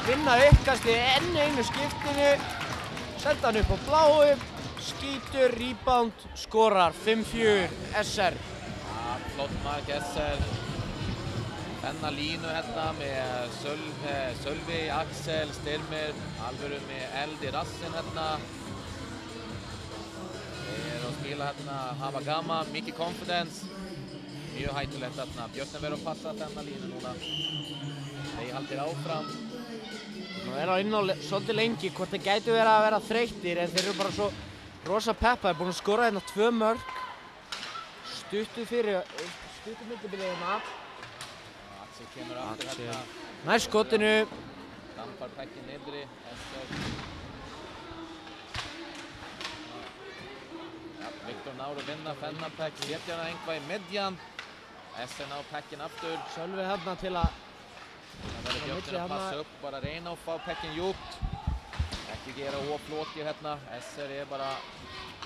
Vinna uppkastið enn einu skiptinu. Senda hann upp á bláu. Skítur, rebound, skorar 5-4 SR. Ja, flott mark SR. Þennan línu hérna með Sölvi, Axel, Styrmir, alvöru með eld í rassinn hérna. Þeir að spila hérna, hafa gaman, mikið confidence. Mjög hættulegt hérna. Björnin verður að passa þennan línu núna. Þeir haldir áfram. Nú er það inn á svolítið lengi hvort þeir gætu verið að vera þreyttir en þeir eru bara svo rosa peppaðir, búin að skora hérna 2 mörk. Stuttu millibilið hérna. Axel kemur aftur hérna. Nær skotinu. Dampar Pekkin niðri. Viktor náður að vinna þennan Pekk, setja hann eitthvað í midjan. SR ná Pekkin aftur. Sölvi hérna til að Það verður Björnin að passa upp, bara reyna að fá Pekkin djúpt. Ekki gera flókir hérna. SR bara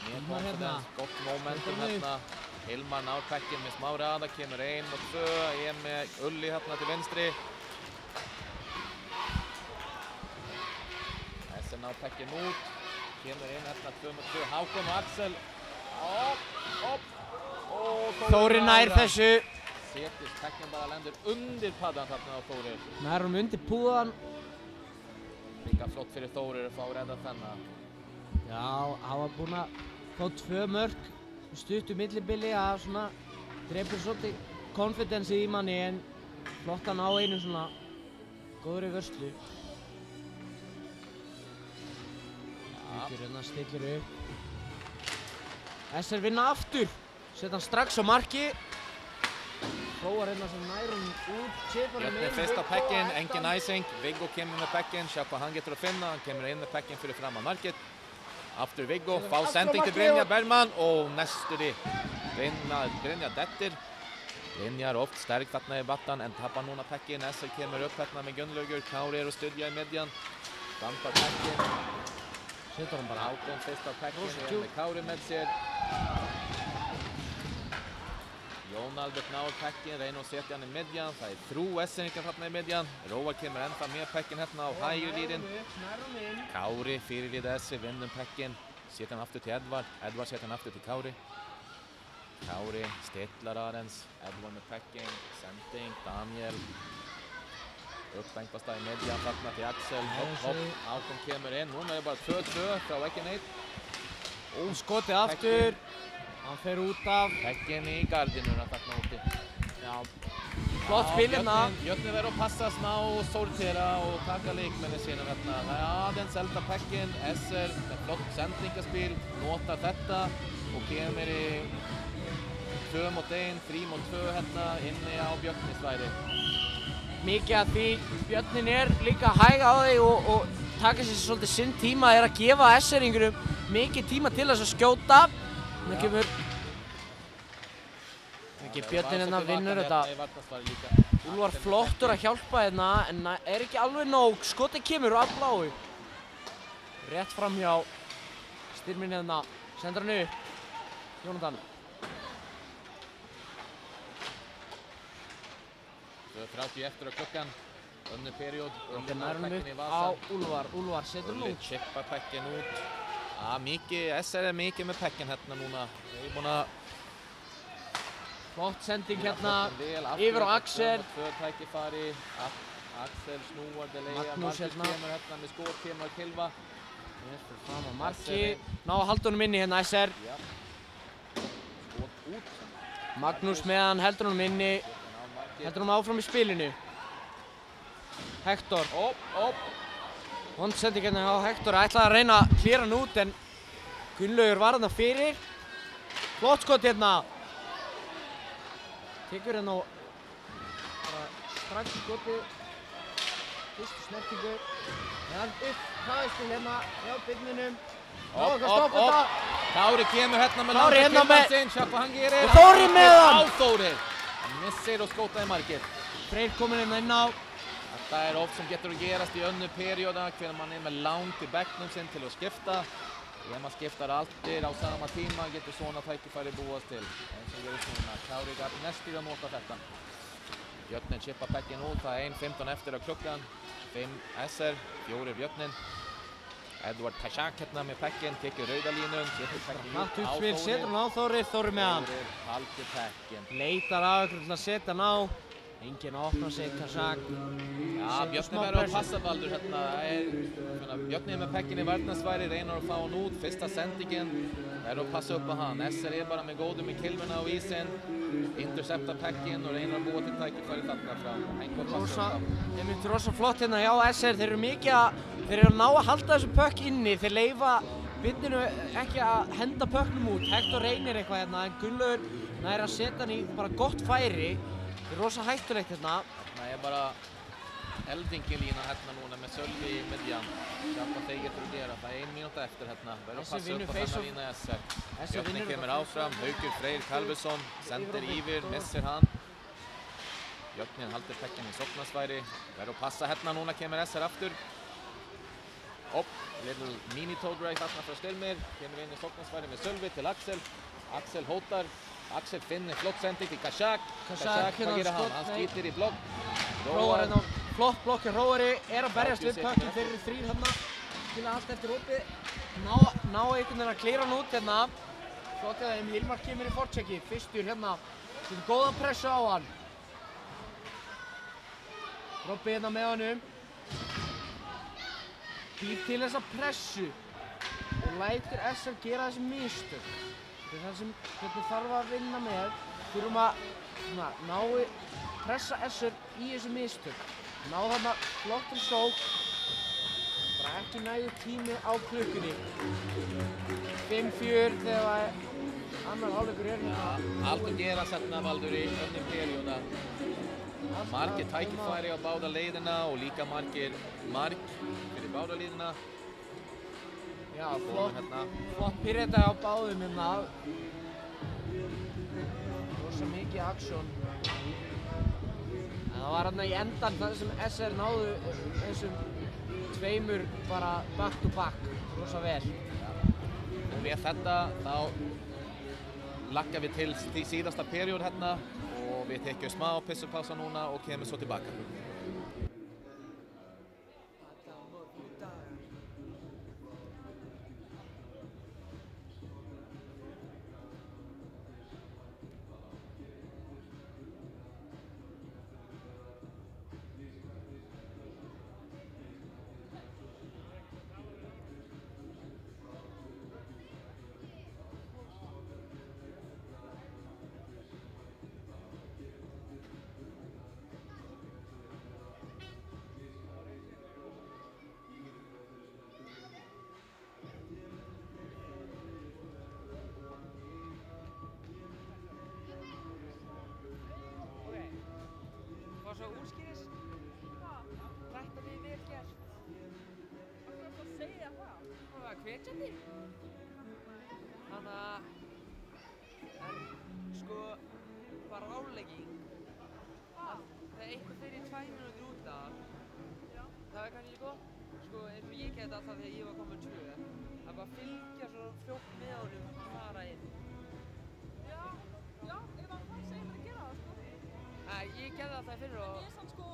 með confidence, gott momentum hérna. Hilmar náður Pekkin með smá raða, kemur 1 mot 2, með Ulli hérna til vinstri. SR náður Pekkin út, kemur inn hérna 2 mot 2, Hákon og Axel. Þórir nær þessu. Setjast, Pekkin bara lendur undir paddan þarna á Þórir. Nær hún undir púðan. Líka flott fyrir Þórir að fá redda þennan. Já, hann var búinn að fá 2 mörk stuttu millibili að svona drepur svolítið konfidensið í manni en flott að ná einu svona góðri vörslu. Hérna stillir upp. SR vinna aftur. Setja hann strax á marki. Prófar hérna sem nær hún út. Björnin fyrst á Pekkin, engin æsing. Viggo kemur með Pekkin, sjá hvað hann getur að finna. Hann kemur inn með Pekkin fyrir fram að markið. Aftur Viggo, fá sending til Brynjar Bergman og næstur í Brynjar dettir. Brynjar oft sterk þarna í battan en tapar núna Pekkin. SR kemur upp hérna með Gunnlaugur. Kári að styrja í midjan. Dampar Pekkin. Setur hann bara. Hákon fyrst á Pekkin, með Kári með sér. Jón Albert náður Pekkin, reyna að setja hann í midjan. Það 3 S-ingar þarna í midjan. Róvar kemur ennþá með Pekkin hérna á hægri líðin. Kári fyrirlið S, vinnum Pekkin. Setja hann aftur til Edvard. Edvard setja hann aftur til Kári. Kári stillar aðeins. Edvard með Pekkin. Sending, Daniel. Uppbængast það í midjan þarna til Axel. Hopp, Hákon kemur inn. Núna bara 2-2 frá ekki neitt. Skotið aftur. Hann fer út af. Pekkin í gardinuna þarna úti. Já. Flott spil hérna. Björnin verður að passa smá og sortera og taka leikmenni sína hérna. Það er aðeins elda Pekkin, SR með flott sendingaspil, notar þetta og kemur í 2 mot 1, 3 mot 2 hérna inni á Björnisværi. Mikið af því Björnin líka að hæga á þig og taka sér svolítið sinn tíma að gefa SR-ingurum mikið tíma til þess að skjóta. Það kemur Björnin hérna vinnur þetta. Úlfar flottur að hjálpa hérna en ekki alveg nóg. Skotið kemur af bláu. Rétt fram hjá Styrminn hérna. Sendur hann upp. Jónatan. 30 eftir á klukkan. Önnur periód. Þetta nærmum upp á Úlfar. Úlfar setur hann út. Chippa Pekkin út. SR mikið með Pekkin hérna núna. Ég er búinn að flott sending hérna yfir á Axel. Tækifæri. Axel snúar delay. Magnús hérna. Kemur hérna með skot, kemur að Kilva. Fram að marki. Ná að halda honum inni hérna SR. Skot út. Magnús meðan heldur honum inni. Heldur honum áfram í spilinu. Hector. Vond sending hérna á Hector. Ætlaði að reyna að klíra hann út en Gunnlaugur var þarna fyrir. Flott skot hérna. Tekur hérna bara strax skotið. Fyrstu snertingu. Hérna upp hraðistil hérna hjá byrninum. Ná ekki að stoppa þetta. Kári kemur hérna með Kári hérna með. Sjá hvað hann gerir. Og Þóri með hann. Á Þóri. Hann missir og skótaði markið. Freyr kominn hérna inn á. Þetta er oft sem getur að gerast í önnu perióda hvernig mann er með langt í bekknum sinn til að skipta. Ef maður skiptar allir á sama tíma getur svona tækifæri búast til. Eins og gerist núna. Kári gat næstíð að nota þetta. Björnin chippa Pekkin út. Það er 1:15 eftir á klukkan. 5 SR, 4 Björnin. Edvard Kashak hérna með Pekkin, tekur rauðalínum. Hatt uppspil, setur hann á Þóri. Þóri með hann. Haldur Pekkin. Leitar af ykkur til að setja hann á. Enginn að opna sig, Kashak. Björnin verður að passa Baldur hérna. Björnin með Pekkin í varnarsværi, reynar að fá hann út. Fyrsta sendingin, verður að passa upp á hann. SR er bara með góðum í kilvuna á ísinn. Intercepta Pekkin og reynar að búa til tækifæri þarna frá. Rosa flott hérna hjá SR. Þeir eru að ná að halda þessu pökk inni. Þeir leyfa bindinu ekki að henda pökknum út. Hector reynir eitthvað hérna en Gunnlaugur nær að setja hann í bara gott færi. Það er rosa hættulegt hérna. Þarna er bara eldingilína hérna núna með Sölvi í miðjan. Sjá hvað þeir getur að gera. Það er 1 mínúta eftir hérna. Verður að passa upp á þennan lína SR. Björnin kemur áfram. Haukur Freyr Kalvesson sendir yfir, missir hann. Björnin haldur Pekkin í sóknarsværi. Verður að passa hérna núna, kemur SR aftur. Little mini toe drive þarna frá Styrmir. Kemur inn í sóknarsværi með Sölvi til Axel. Axel hótar. Axel finnir flott sending til Kashak. Kashak, hvað gerir hann? Hann skýtir í blokk. Róar hérna, flott blokk. Róari er að berjast við pökkinn. Þeir eru 3 hérna. Skilja allt eftir opið. Ná einhvern veginn að klíra hann út hérna. Flott að þeim Hilmar kemur í fortchecki. Fyrstur hérna. Þetta góðan pressu á hann. Robby hérna með honum. Býr til þessa pressu. Og lætur SR gera þessi mistök. Þetta er það sem Björnin þarf að vinna með. Þurfum að pressa SR í þessi mistök. Ná þarna flottum sók. Bara ekki nægur tími á klukkunni. 5-4 þegar annar hálfleikur er hérna. Allt að gera þarna Baldur í önnum perióda. Margir tækifæri á báða leiðina og líka margir mark fyrir báða leiðina. Já, flott pyrreta á báðum hérna. Rosa mikið aksjón. En það var hérna í endan það sem SR náðu þessum tveimur bara back to back. Rosa vel. Og við þetta þá laggar við til því síðasta periód hérna og við tekjum smá pissupása núna og kemur svo tilbaka. ráðlegging að þegar eitthvað fyrir 2 mínútur út af það kannski gott, sko eins og ég geti alltaf þegar ég var komin 2 að bara fylgja svo fljótt með honum og fara inn. Já, ef hann segir mér að gera það, sko. Ég gerði alltaf fyrir og... En ég er samt sko,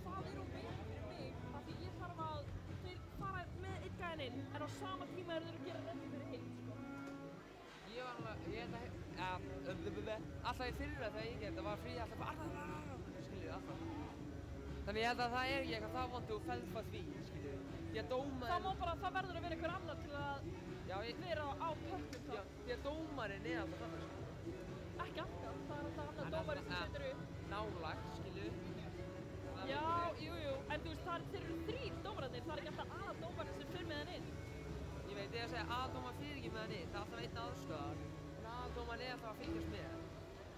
það er veginn fyrir mig, af því ég þarf að þeir fara með einn gæðin inn, en á sama tíma eru þeir að gera reddi fyrir hinn, sko. Ég var alveg, alltaf í fyrra þegar ég gerði það var Fríða alltaf bara skilju, alltaf. Þannig ég held að það er ekki eitthvað það vondu og feld hvað því, skilju. Því að dómarinn... Það verður að vera einhver annar til að vera á pökkum þá. Já, því að dómarinn er alltaf þannig, sko. Ekki alltaf, það er alltaf annar dómari sem setur upp. Nálægt, skilju. Já, jú, en þú veist, þeir eru 3 dómararnir, það er ekki alltaf aðaldómarinn sem fer með hann inn. Ég veit, ég að segja aðaldómar fyrir ekki með hann inn, það er alltaf einn aðstoðar. En aðaldómarinn er alltaf að fylgjast með.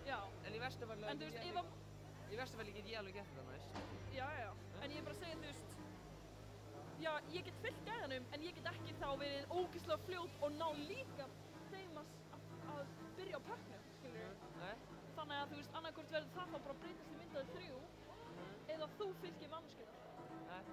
Já. En í versta falli get ég alveg gert þetta næst. Já, en ég er bara að segja, þú veist, já, ég get fylgt gæðanum, en ég get ekki þá verið ógeðslega fljót og ná líka þeim að byrja á pökknum, skilur. Nei. Þannig að þú veist, annarkvort verður það þá bara breytast í myndaði 3 eða þú fylgir mannskjöna. Nei.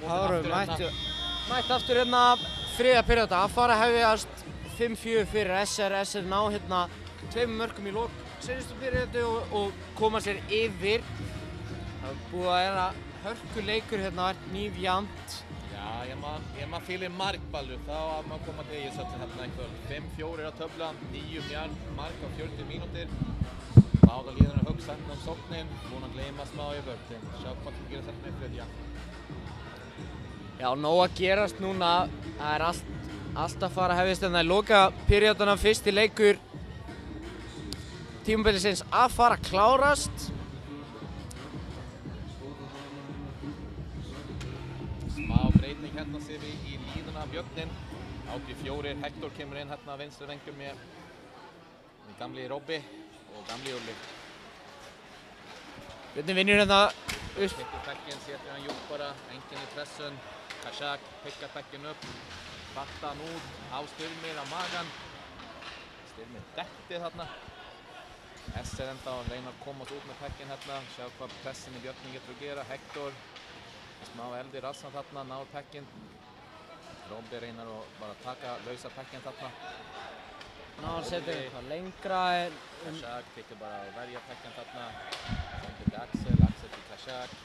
Það voru mætt aftur hérna þriðja perióda. Það fara að hefjast 5-4 fyrir SR. SR ná hérna 2 mörkum í lok seinustu periódu og koma sér yfir. Það er búið að vera hörkuleikur hérna, nýfjant. Já, ég maður fyrir markballu, þá að maður koma til Egilshöll hérna í kvöld. 5-4 á töflan, 9 mark á 40 mínútur. Þá það líður að hugsa hérna sóknin, búin að gleyma smá í vörðin. Sjá hvað það gerir þetta með Freyja. Já, nóg að gerast núna. Það er allt að fara að hefjast hérna í loka perióduna. Fyrsti leikur tímabilisins að fara að klárast. Smá breyting hérna sér við í líðuna Björnin. 84, Hector kemur inn hérna vinstri vengjum með gamli Robby og gamli Ulli. Björnin vinnur hérna upp. Hittir bekkinn, setur hann Júk bara, enginn í pressun. Kashak pikkar bekkinn upp, fatta hann út, á Styrmir á magan. Styrmir detti þarna. SR enda að reyna að komast út með bekkinn hérna, sjá hvað pressin í Björnin getur að gera. Hector, smá eld í rassan þarna, náður bekkinn. Robby reynar að bara taka lausa bekkinn þarna. Ná að setja eitthvað lengra en... Kashak pikkar bara að verja bekkinn þarna. Sendir til Axel til Kashak.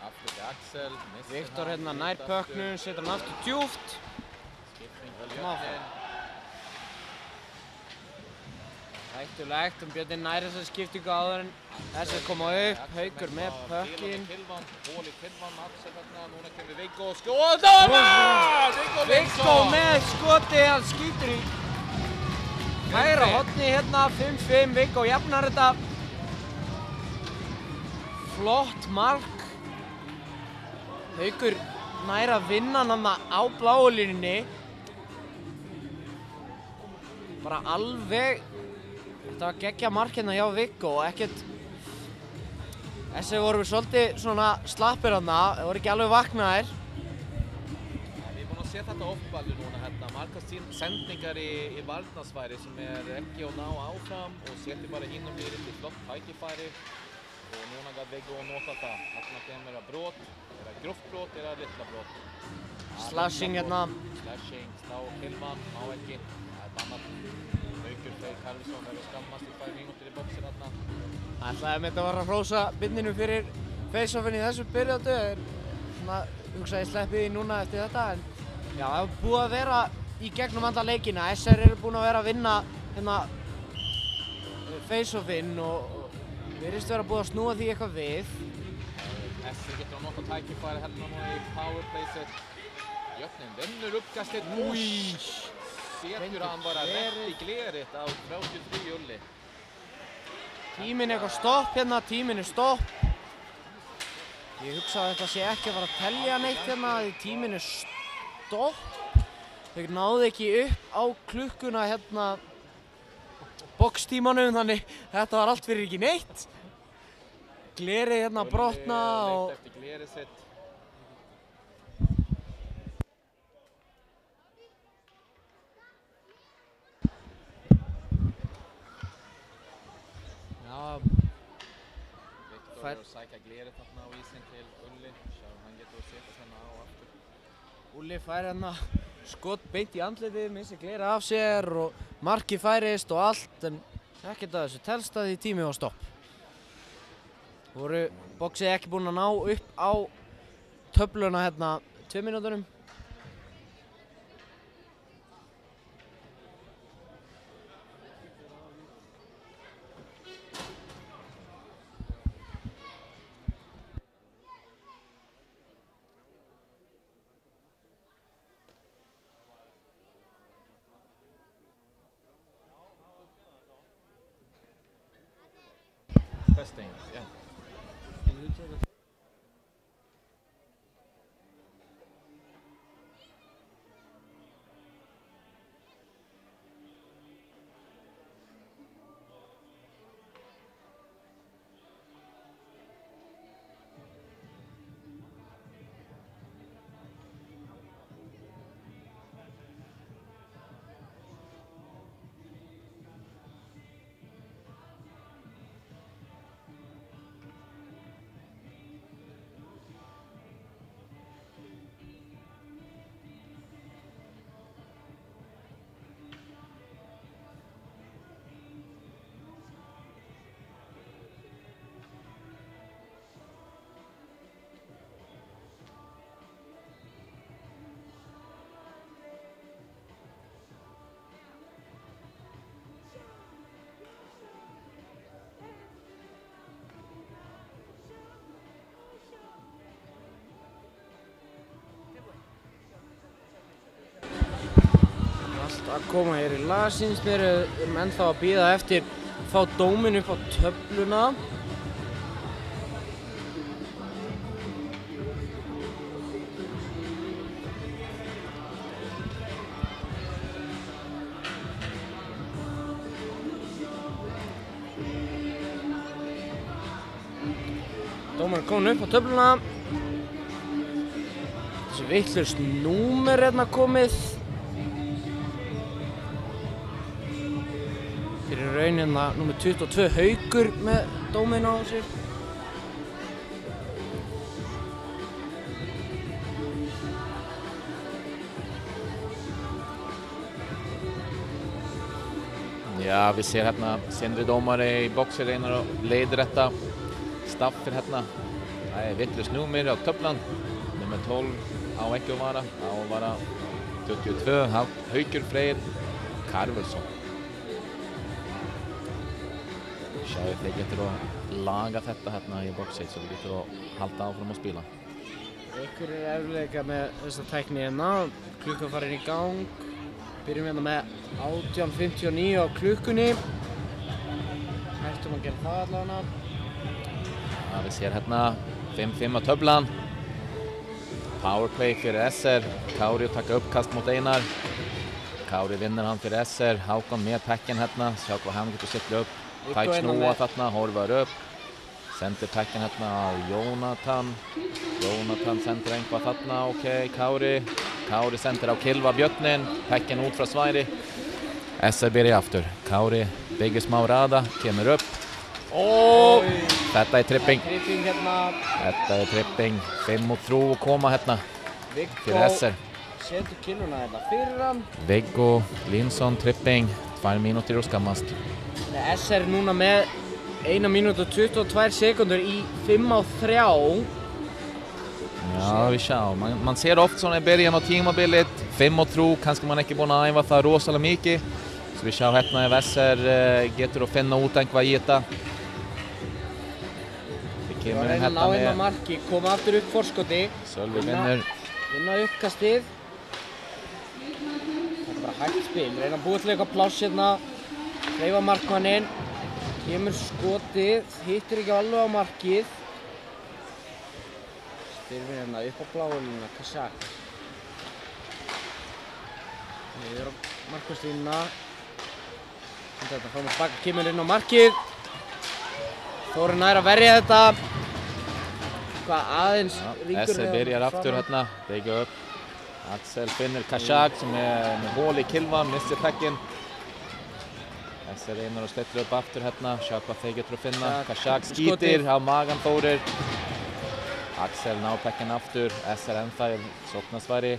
Aftur til Axel, missir Viktor hérna nær pökknum, setur hann aftur djúpt. Skipting vel Björnin. Hættulegt, Björnin nær þessari skiptingu áður en SR koma upp, Haukur með pökkinn. Ból í Kilvan, Axel þarna, núna kemur Viggo og skóðana! Viggo með skoti, hann skýtur í hægra horni hérna, 5-5, Viggo jafnar þetta. Flott mark. Haukur nær að vinna hann á bláu línunni. Bara alveg, þetta var geggja mark hérna hjá Viggo og ekkert... SR voru svolítið svona slappir þarna, þeir voru ekki alveg vaknaðir. Við erum búin að setja þetta off-ballu núna hérna, markast sendingar í varnarsfæri sem ekki að ná áfram og setja bara hinnum fyrir til flott tækifæri. Og núna gæti Viggo að nota það. Þarna kemur að brot, það gróft brot eða litla brot. Slashing hérna. Slashing, slá Kilvan, má ekki. Það bannað. Haukur Freyr Karlsson verður skammast í 2 mínútur í boxin þarna. Það ætlaði að þetta var að hrósa bindinu fyrir face-offinn í þessu periódu. Svona hugsa ég sleppi því núna eftir þetta. En já, það er búið að vera í gegnum alla leikina. SR eru búin að vera að vinna hérna face-offinn og virðist vera búið að snúa því eitthvað við. SR getur að nota tækifæri hérna núna í powerplay-set. Björnin vinnur uppkastið. Setur hann bara rétt í glerið á 33 Ulli. Tíminn eitthvað stopp hérna, tíminn stopp. Ég hugsa að þetta sé ekki að fara að telja neitt hérna, því tíminn stopp. Þau náðu ekki upp á klukkuna hérna boxtímanum, þannig þetta var allt fyrir ekki neitt. Glerið hérna brotna og... Leit eftir glerið sitt. Viktor er að sækja glerið þarna á ísinn til Ulli. Sjá, hann getur að setja þarna á aftur. Ulli fær hérna skot beint í andlitið, missir glerið af sér og markið færist og allt, en ekkert að þessu telst að því tími var stopp. Voru boxið ekki búin að ná upp á töfluna hérna 2 mínútunum. Testing, yeah. að koma hér í lasins. Við erum ennþá að bíða eftir að fá dóminn upp á töfluna. Dómarinn komin upp á töfluna. Þessi vitlaust númer hérna komið. Fyrir raunina númer 22 Haukur með dóminn á sér. Ja, vi ser hérna Sindri dómari í boxi reynar og leiðir þetta. Staffir hérna. Það er vitlaust númer á töflan. Nummer 12 á ekki að vara 22 Haukur Freyr Karvelsson. Sjáu þeir getur að laga þetta hérna í boxi svo við getur að halda áfram að spila. Ykkur erfiðleika með þessa tækni hérna. Klukkan farin í gang. Byrjum hérna með 18:59 á klukkunni. Hættum að gera það allavega. Ja, vi ser hérna 5-5 á töflan. Powerplay fyrir SR. Kári taka uppkast mot Einar. Kári vinner hann fyrir SR. Hákon með pekken hérna. Sjá hvað hann getur setja upp. Fæk snúa þarna, horfar upp. Sendir pekken hérna á Jónatan. Jónatan sendir einhvað þarna, ok, Kári. Kári sendir á Kilva Björnin. Pekken út frá sværi. SR byrja aftur. Kári byggir smá rada, kemur upp. Og þetta er tripping. Hérna. Þetta er tripping. 5-3 koma hérna fyrir SR. Setur killuna hérna fyrir hann. Viggo Linsson tripping. 2 mínútur og skammast. SR núna með 1 mínútu og 22 sekundur í 5-3. Ja, vi sjá. Man ser ofta sånn i början av tímabilit. 5-3, kanskje man ikke búin að æfa það rosalega mikið. Så vi sjá hérna ef SR getur að finna út einhvað í þetta. Það var reyna að ná inn á marki, koma aftur upp forskoti. Sölvi vinnur. Vinna uppkastið. Þetta er bara hægt spil. Reyna að búið til eitthvað pláss hérna. Hreyfa markmanninn. Kemur skotið. Hittir ekki alveg á markið. Styrfir hérna upp á bláulina. Kazak. Niður á markmannstínuna. Þetta fram og baka. Kemur inn á markið. Þóri nær að verja þetta. Hvað aðeins ríkur SR byrjar aftur hérna, byggja upp. Axel finnur Kazak sem er með hól í Kilva, missir pekken. SR einar og slettur upp aftur hérna, sjá hvað þeir getur að finna. Kazak skýtir á magan Þórir. Axel ná pekken aftur, SR ennþá í sóknarsværi.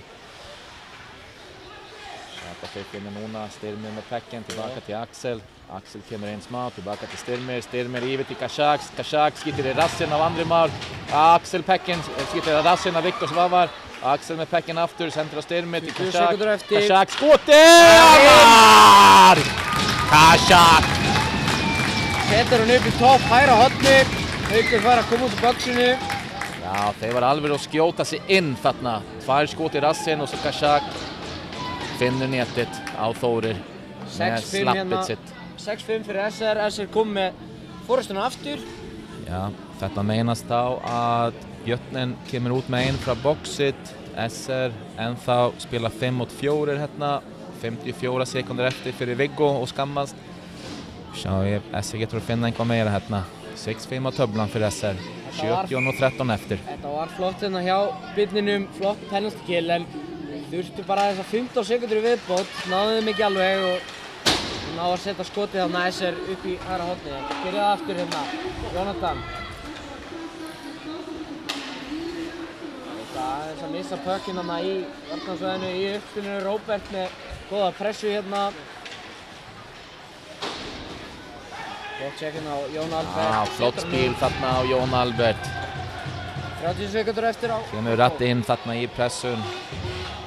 Sjá hvað þeir finna núna, Styrmir með pekken, tilbaka til Axel. Axel kemur inn smá, tilbaka til Styrmir. Styrmir yfir til Kazak. Kazak skýtir í rassinn af andri mál. Axel pekken skýtir í rassinn af Viktor Svavar. Axel með pekken aftur, sendur á Styrmir til Kazak. Kazak skotið! Kazak! Setur hann upp í topp, hægra horni. Haukur fær að koma út úr boxinu. Já, þeir var alveg að skjóta sig inn þarna. 2 skot í rassinn og svo Kazak finnur netið á Þórir með slappið sitt. 6-5 fyrir SR. SR kom með forrestuna aftur. Já, þetta meinast þá að Björnin kemur út með einn frá boxit. SR ennþá spila 5-4 hérna. 54 sekundur eftir fyrir Viggo og skammast. Sjá ég, SR getur að finna einhvað meira hérna. 6-5 á töflan fyrir SR. 17-13 eftir. Þetta var flott hérna hjá Birninum, flott penalty kill en þurftu bara þessar 15 sekundur í viðbót. Náðu þeim ekki alveg og ná að setja skotið þarna SR upp í hægra hornið. Byrjaði aftur hérna, Jónatan. Þetta aðeins að missa pökkinn þarna í varnarsvæðinu í uppspilinu. Róbert með góða pressu hérna. Flott sekund á Jón Albert. Flott spil þarna á Jón Albert. 30 sekundur eftir á. Kemur rætt inn þarna í pressun.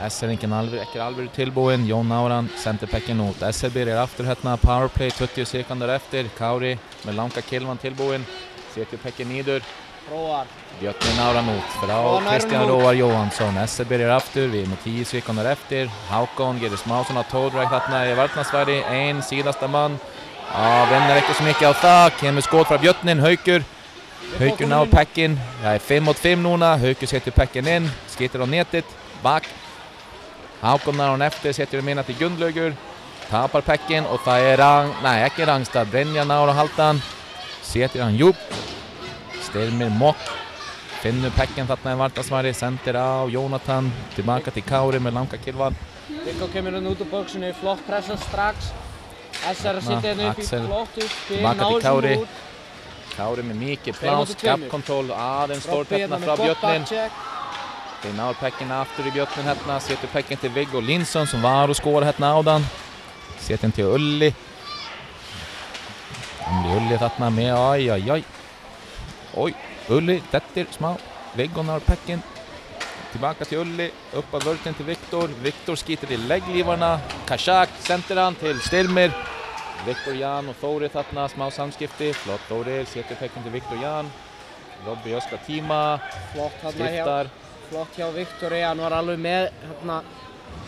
SR ekki alveg tilbúinn. Jón Áran sendir pekken út. SR byrjar aftur hérna, powerplay 20 sekundur eftir. Kári með langa Kilvan tilbúinn. Setur pekken nýður. Prófar Björnin náran út frá Og nær Kristján honum út. Róar Jóhansson. SR byrjar aftur, við með 10 sekúndur eftir. Hákon gerir smá svona tóðræk þarna í varnarsværi, ein síðasta mann. Vinnar ekki svo mikið á það, kemur skot frá Björnin, Haukur ná pekkin, það er 5-5 núna, Haukur setur pekkin inn, skýtur á netið, bak. Hákon nar hann eftir, setur minna til Gunnlaugur, tapar pekkin og það er ekki Rangstad, Brynja ná að halda hann, setur hann djúpt, Styrmir Mokk, finnur pekkin þarna í varnarsværi, sendir á Jónatan, tilbaka til Kári með langa kilvan. Viggo kemur hann út úr bóksinu, flott pressa strax. SR að sitja hérna upp í Axel, flottu spil, tilbaka til náður Kári. sem út. Kári með mikið Tveir móti plás, tveimur. gap-kontról, aðeins stórt Robby hérna hérna frá með gott Björnin. backcheck. Þeir náður pekkin aftur í Björnin hérna, setur pekkin til Viggo Linsson sem var og skora hérna áðan. Setur hann til Ulli. Ulli þarna með, Oj, Ulli, dettir smá. Viggo náður pekkin. Tilbaka til Ulli, upp að vörðin til Viktor. Viktor skýtur í legglífarna. Kashak sendir hann til Styrmir. Viktor Jan og Þórir þarna, smá samskipti. Flott Þórir, setur pekkin til Viktor Jan. Robby öskar tíma. Flott hérna Skriftar. Flott hjá Viktori, hann var alveg með,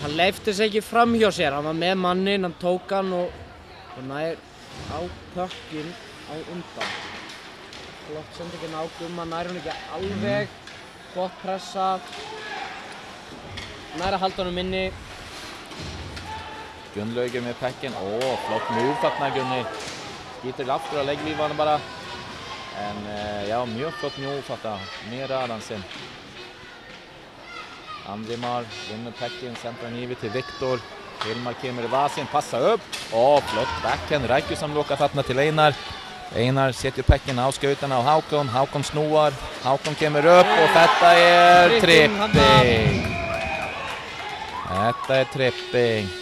hann leifti sig ekki fram hjá sér, hann var með mannin, hann tók hann og nær á pökkinn á undan. Flott sendingin á Gumma, nær hún ekki alveg, flott pressa, nær að halda honum inni. Gunnlaugur með pekkin, flott move þarna Gunni. Skýtur aftur að legglífarna bara. En mjög flott move þarna, með raðan sinn. Andrimar vinnur pekkin, sendur hann yfir til Viktor. Hilmar kemur í vasin, passa upp. Flott backhand, rækjusamloka þarna til Einar. Einar setur pekkin á skautana á Hákon. Hákon snúar, Hákon kemur upp og þetta er tripping. Þetta er tripping.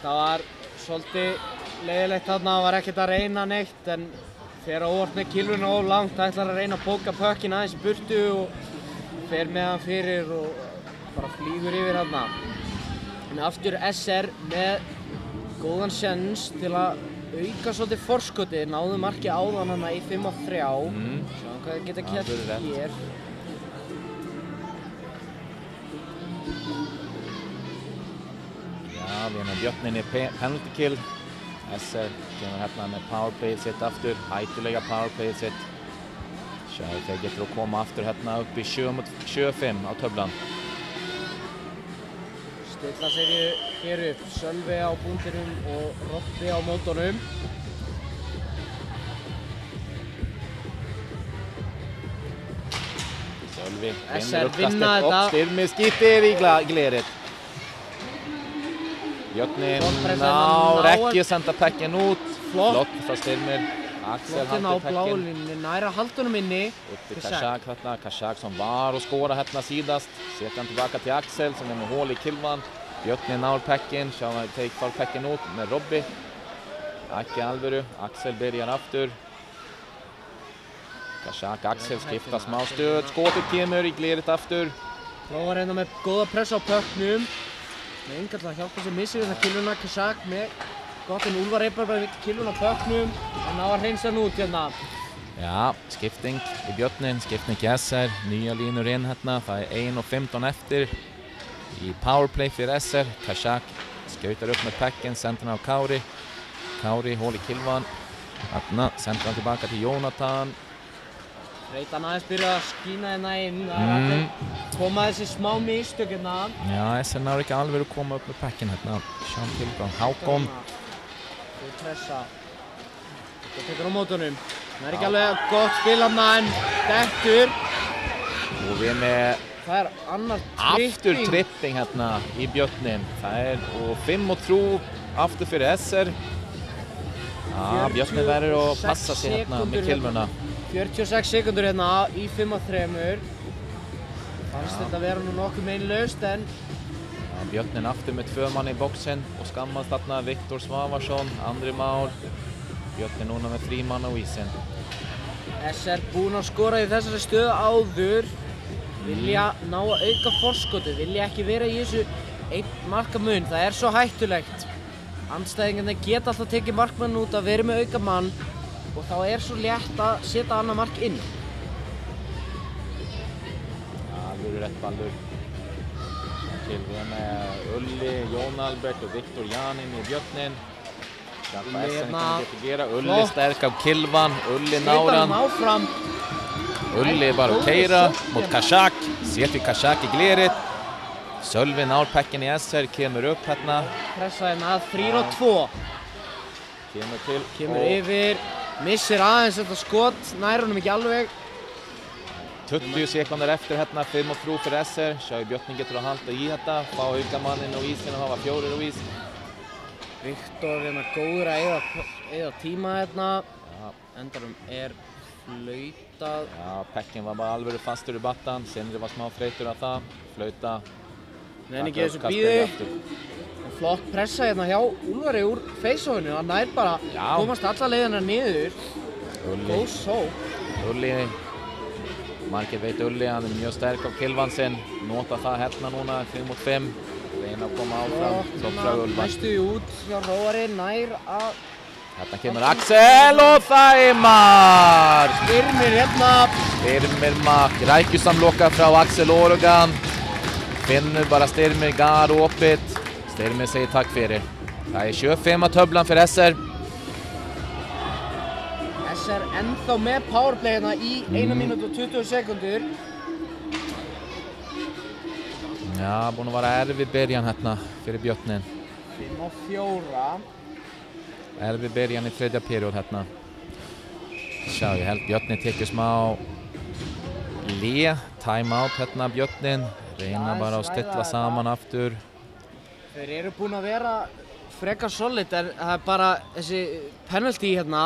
Það var svolítið leiðilegt þarna, það var ekkert að reyna neitt en fer óvart með kilvuna of langt, það ætlar að reyna að póka pökkinn aðeins í burtu og fer með hann fyrir og bara flýgur yfir þarna. En aftur SR með góðan sjens til að auka svolítið forskotið, náðu marki áðan hana í 5-3. Sjáum hvað þið geta kert hér. Við erum með Björninni penalty kill. SR kemur hérna með powerplayið sitt aftur, hættulega powerplayið sitt. Sjáðu þeir getur að koma aftur hérna upp í 7-5 á töflan. Stilla sér hér upp, Sölvi á búndinum og Robby á mótornum. Sölvi SR vinnur vinna uppkastið þetta. og Styrmir skýtir í glerið. Björni nár ekki að senda pekkin út. Flott frá Styrmir. Axel Flottin á haldur pekkin. blálínni, nær að halda honum inni. Upp í Kashak þarna. Kashak sem var og skora hérna síðast. Setur hann tilbaka til Axel sem er með hól í kilvan. Björni nár pekkin. Sjáum að þeir fár pekkin út með Robby. Ekki alvöru. Axel byrjar aftur. Kashak, Axel skipta smá stöð. Skotið kemur í glerið aftur. Prófa að reyna með góða pressa á pökknum. Engall að hjálpa sér missir þetta kilvuna. Kashak með gott en Úlfar Eipar bara vill kilvuna á pökknum. En ná að hreinsa hann út hérna. Já, skipting í Björnin, skipting í SR. Nýja línur inn hérna. Það er 1:15 eftir í powerplay fyrir SR. Kashak skautar upp með pekkin, sendur hann á Kári. Kári hól í kilvan. Þarna sendur hann tilbaka til Jónatan. Reytan aðeins byrja að skína hérna inn. Það er allir koma þessi smá mistök hérna. Já, SR náður ekki alveg að koma upp með pekkin hérna. Sjáum til frá Hákon. Góð pressa. Það tekur á mótunum. Það er ekki alveg gott spil hérna en dettur. Og við með Það er annar aftur tripping hérna í Björnin. Það er 5-3 aftur fyrir SR. Já, Björnin verður að passa sig hérna með kilvuna. 46 sekundur hérna í 5-3. Fannst þetta vera nú nokkuð meinlaust en Björnin aftur með 2 mann í bóksinn og skammast þarna Viktor Svavarsson, Andri Már. Björnin núna með 3 mann á ísinn. SR búinn að skora í þessari stöðu áður. Vilja ná að auka forskotið, vilja ekki vera í þessu einn markamun. Það er svo hættulegt. Andstæðingarnir geta alltaf tekið markmann út að vera með auka mann og þá er svo létt að setja annað mark inn. du rätt Baldur. Till det med Ulli, Jon Albert och Viktor Janin i Björnin. Ulli stärk av Kilvan, Ulli Nauran. Ulli bara att keira mot Kashak. Ser vi Kashak i glerit. Sölvi Naurpacken i SR kommer upp hérna. Pressa að 3-2. Kemur yfir, missir aðeins þetta skot, nær honum ekki alveg. 20 sekundar eftir hérna, 5-3 fyrir SR. Sjá í Björnin getur að halda í þetta, fá aukamannin á ísinn og hafa 4 á ís. Viktor hérna góður að eyða tíma hérna. Endarum flautað. Já, Pekkin var bara alveg fastur í battan, Sindri var smá þreytur af það, flauta. Nenni ekki þessu bíði. Flott pressa hérna hjá Úlfari úr face-offinu, hann nær bara komast alla leiðina niður. Góð sók. Ulli, margir veit Ulli, hann mjög sterk á Kilvan sinn, nota það hérna núna 5-5, reyna að koma áfram, frá Ulfar. Næstu út hjá Róari, nær að... Hérna kemur Axel og það mark! Styrmir hérna. Styrmir mark, rækjusamloka frá Axel Orogan. Finnur bara Styrmir gar opið. Styrmir segir takk fyrir. Það 7-5 að töflan fyrir SR. SR ennþá með powerplay hérna í 1 mínútu og 20 sekundur. Já, búin að vara erfið byrjan hérna fyrir Björnin. 5-4. Erfið byrjan í 3. period hérna. Sjá, ég held Björnin tekið smá time out hérna Björnin. Reyna bara að stilla saman aftur. Þeir eru búin að vera frekar solid, en það bara þessi penalty hérna.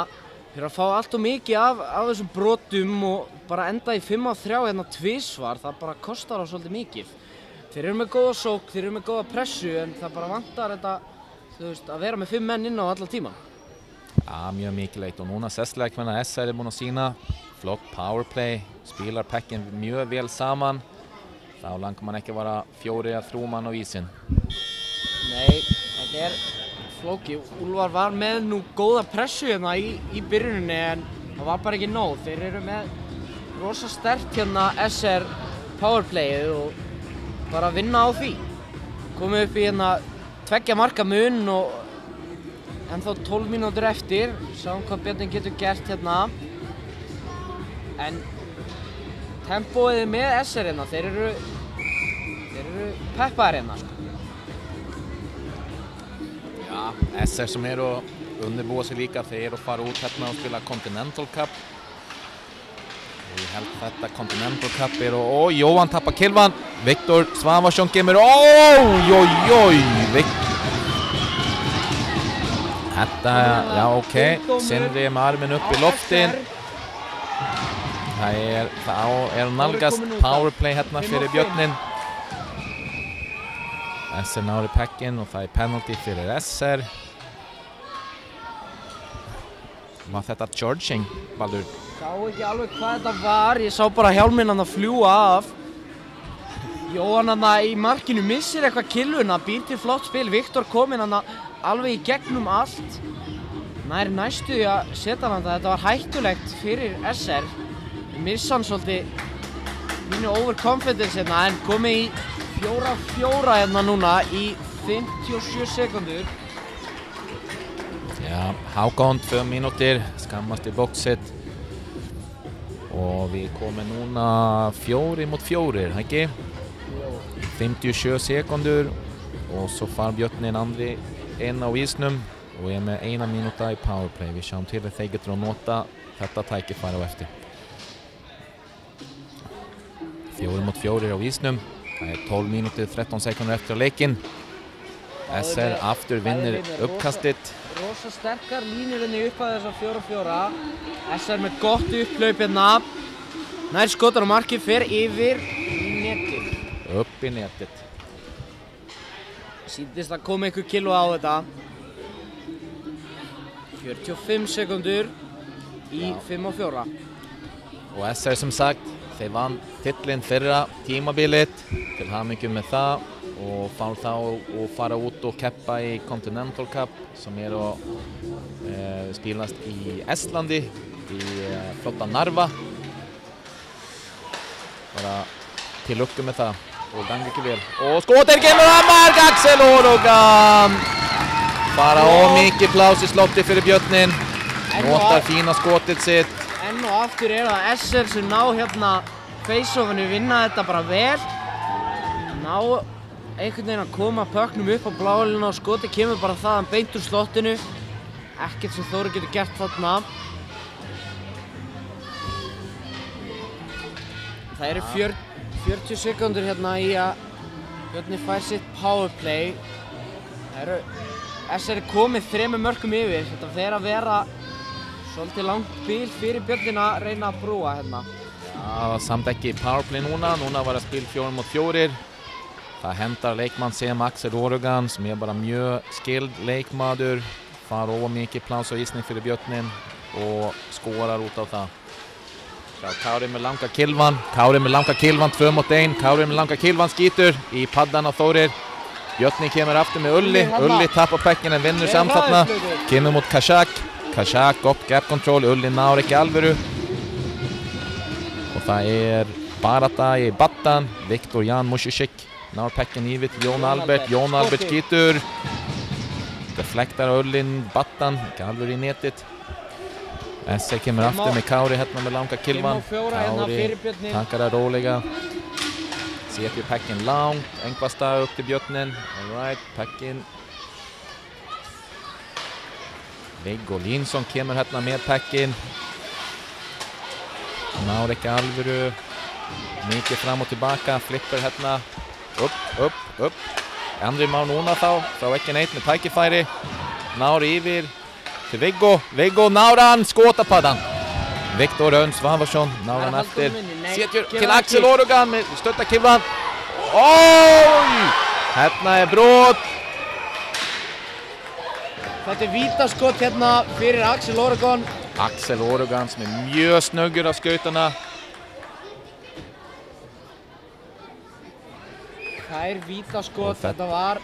Þeir að fá allt og mikið af þessum brotum og bara enda í 5-3 hérna tvisvar. Það bara kostar á svolítið mikið. Þeir eru með góða sók, þeir eru með góða pressu, en það bara vantar þetta, þú veist, að vera með 5 menn inn á allan tíman. Ja, mjög mikilvægt og núna sérstaklega hvernig SR er búin að sína flott powerplay, spilar Pekkin mjög vel saman. Þá langar man ekki að vara 4-3 mann á ísinn. Nei, þetta flókið. Úlfar var með nú góða pressu hérna í byrjuninni, en það var bara ekki nóg. Þeir eru með rosa sterkt hérna SR powerplayið og bara vinna á því. Komið upp í hérna 2 marka mun og ennþá 12 mínútur eftir. Sjáum hvað Björnin getur gert hérna. En tempóið með SR hérna, þeir eru peppaðir hérna. Ja, SR som är och underbúa sig líka, þeir eru að fara út hérna og spila Continental Cup. Og ég held þetta Continental Cup og Jóhann tappar Kilvan. Viktor Svavarsson kemur. Þetta, já ok, Sindri með armin upp í loftin. Það er nálgast powerplay hérna fyrir Björnin. SR nári Pekkin og það penalty fyrir SR. Var þetta charging, Baldur? Sá ekki alveg hvað þetta var, ég sá bara hjálminn hann að fljúa af. Jóhann hann í markinu missir eitthvað killuna, býr til flott spil. Viktor kominn hann alveg í gegnum allt. Næstu því að setja hann þetta var hættulegt fyrir SR. Missa hann svolítið mínu overconfidence hérna, en komið í 4-4 hérna núna í 57 sekundur. Ja, Hákon 2 mínútur, skammast í boxið. Og við komum núna 4-4, ekki? 57 sekundur og svo far Björnin andri inn á ísnum og er með 1 mínúta í powerplay. Við sjáum til að þeir getur að nota þetta tækifæri á eftir. 4-4 á ísnum. Það 12 mínútur, 13 sekundur eftir að leikinn. SR aftur vinnur uppkastið. Rosa sterkar línur henni upp að þessa 4-4. SR með gott upplaup hérna. Nær skotar á markið, fer yfir í netið. Upp í netið. Sýndist að koma einhver kilo á þetta. 45 sekundur í 5-4. Og SR sem sagt, þeir vann titlinn fyrra tímabilið, til hamingju með það og fá þá og fara út og keppa í Continental Cup sem að spilast í Estlandi, í flotta Narva. Bara til lukku með það og gangi ekki vel. Og skotir kemur að mark Axel Orogan. Bara mikið plás í slotti fyrir Björnin. Notar fína skotið sitt. Enn og aftur það SR sem ná hérna face-offinu, vinna þetta bara vel. Ná einhvern veginn að koma pökknum upp á bláalina og skotið kemur bara þaðan beint úr slottinu. Ekkert sem Þórir getur gert þarna. Það eru 40 sekúndur hérna í að Björni fær sitt powerplay. SR er komið 3 mörkum yfir. Þetta fer að vera svolítið langt bil fyrir Björnin að reyna að brúa hérna. Já, samt ekki powerplay núna. Núna var það spil 4 mot 4. Það hendar leikmann sem Axel Orogan sem er bara mjög skild leikmaður. Far mikið plás á ísning fyrir Björnin og skorar út á það. Kári með langa kilvan. 2 mot 1. Kári með langa kilvan skýtur í paddan á Þórir. Björni kemur aftur með Ulli. Ulli tappar pekkinn en vinnur samt þarna. Kemur mot Kashak. Kashak upp gap control. Ulli nár ekki alvöru. Og það er barata í battan. Viktor Jan Musicek nár pekkinn yfir til Jón Albert. Jón Albert skýtur. Deflektar Ullin battan. Ekki alvöru í netið. SR kemur aftur með Kári hérna með langa kilvan. Kári tankar það rólega. Setjur pekkinn langt. Engvastað upp til Björnin. Alright, pekkinn. Viggo Línsson kemur hérna með pekkinn. Nár ekki alvöru. Mikið fram og tilbaka. Flippar hérna. Upp. Andri má núna þá ekki neitt með tækifæri. Nár yfir til Viggo náran skotapaddan. Viktor Örn Svavarsson náran eftir. Setjur til Axel Orogan með stöttakiflan. Hérna er brot. Þetta er vítaskot hérna fyrir Axel Orogan. Axel Orogan sem er mjög snöggur af skautana. Það er vítaskot, þetta var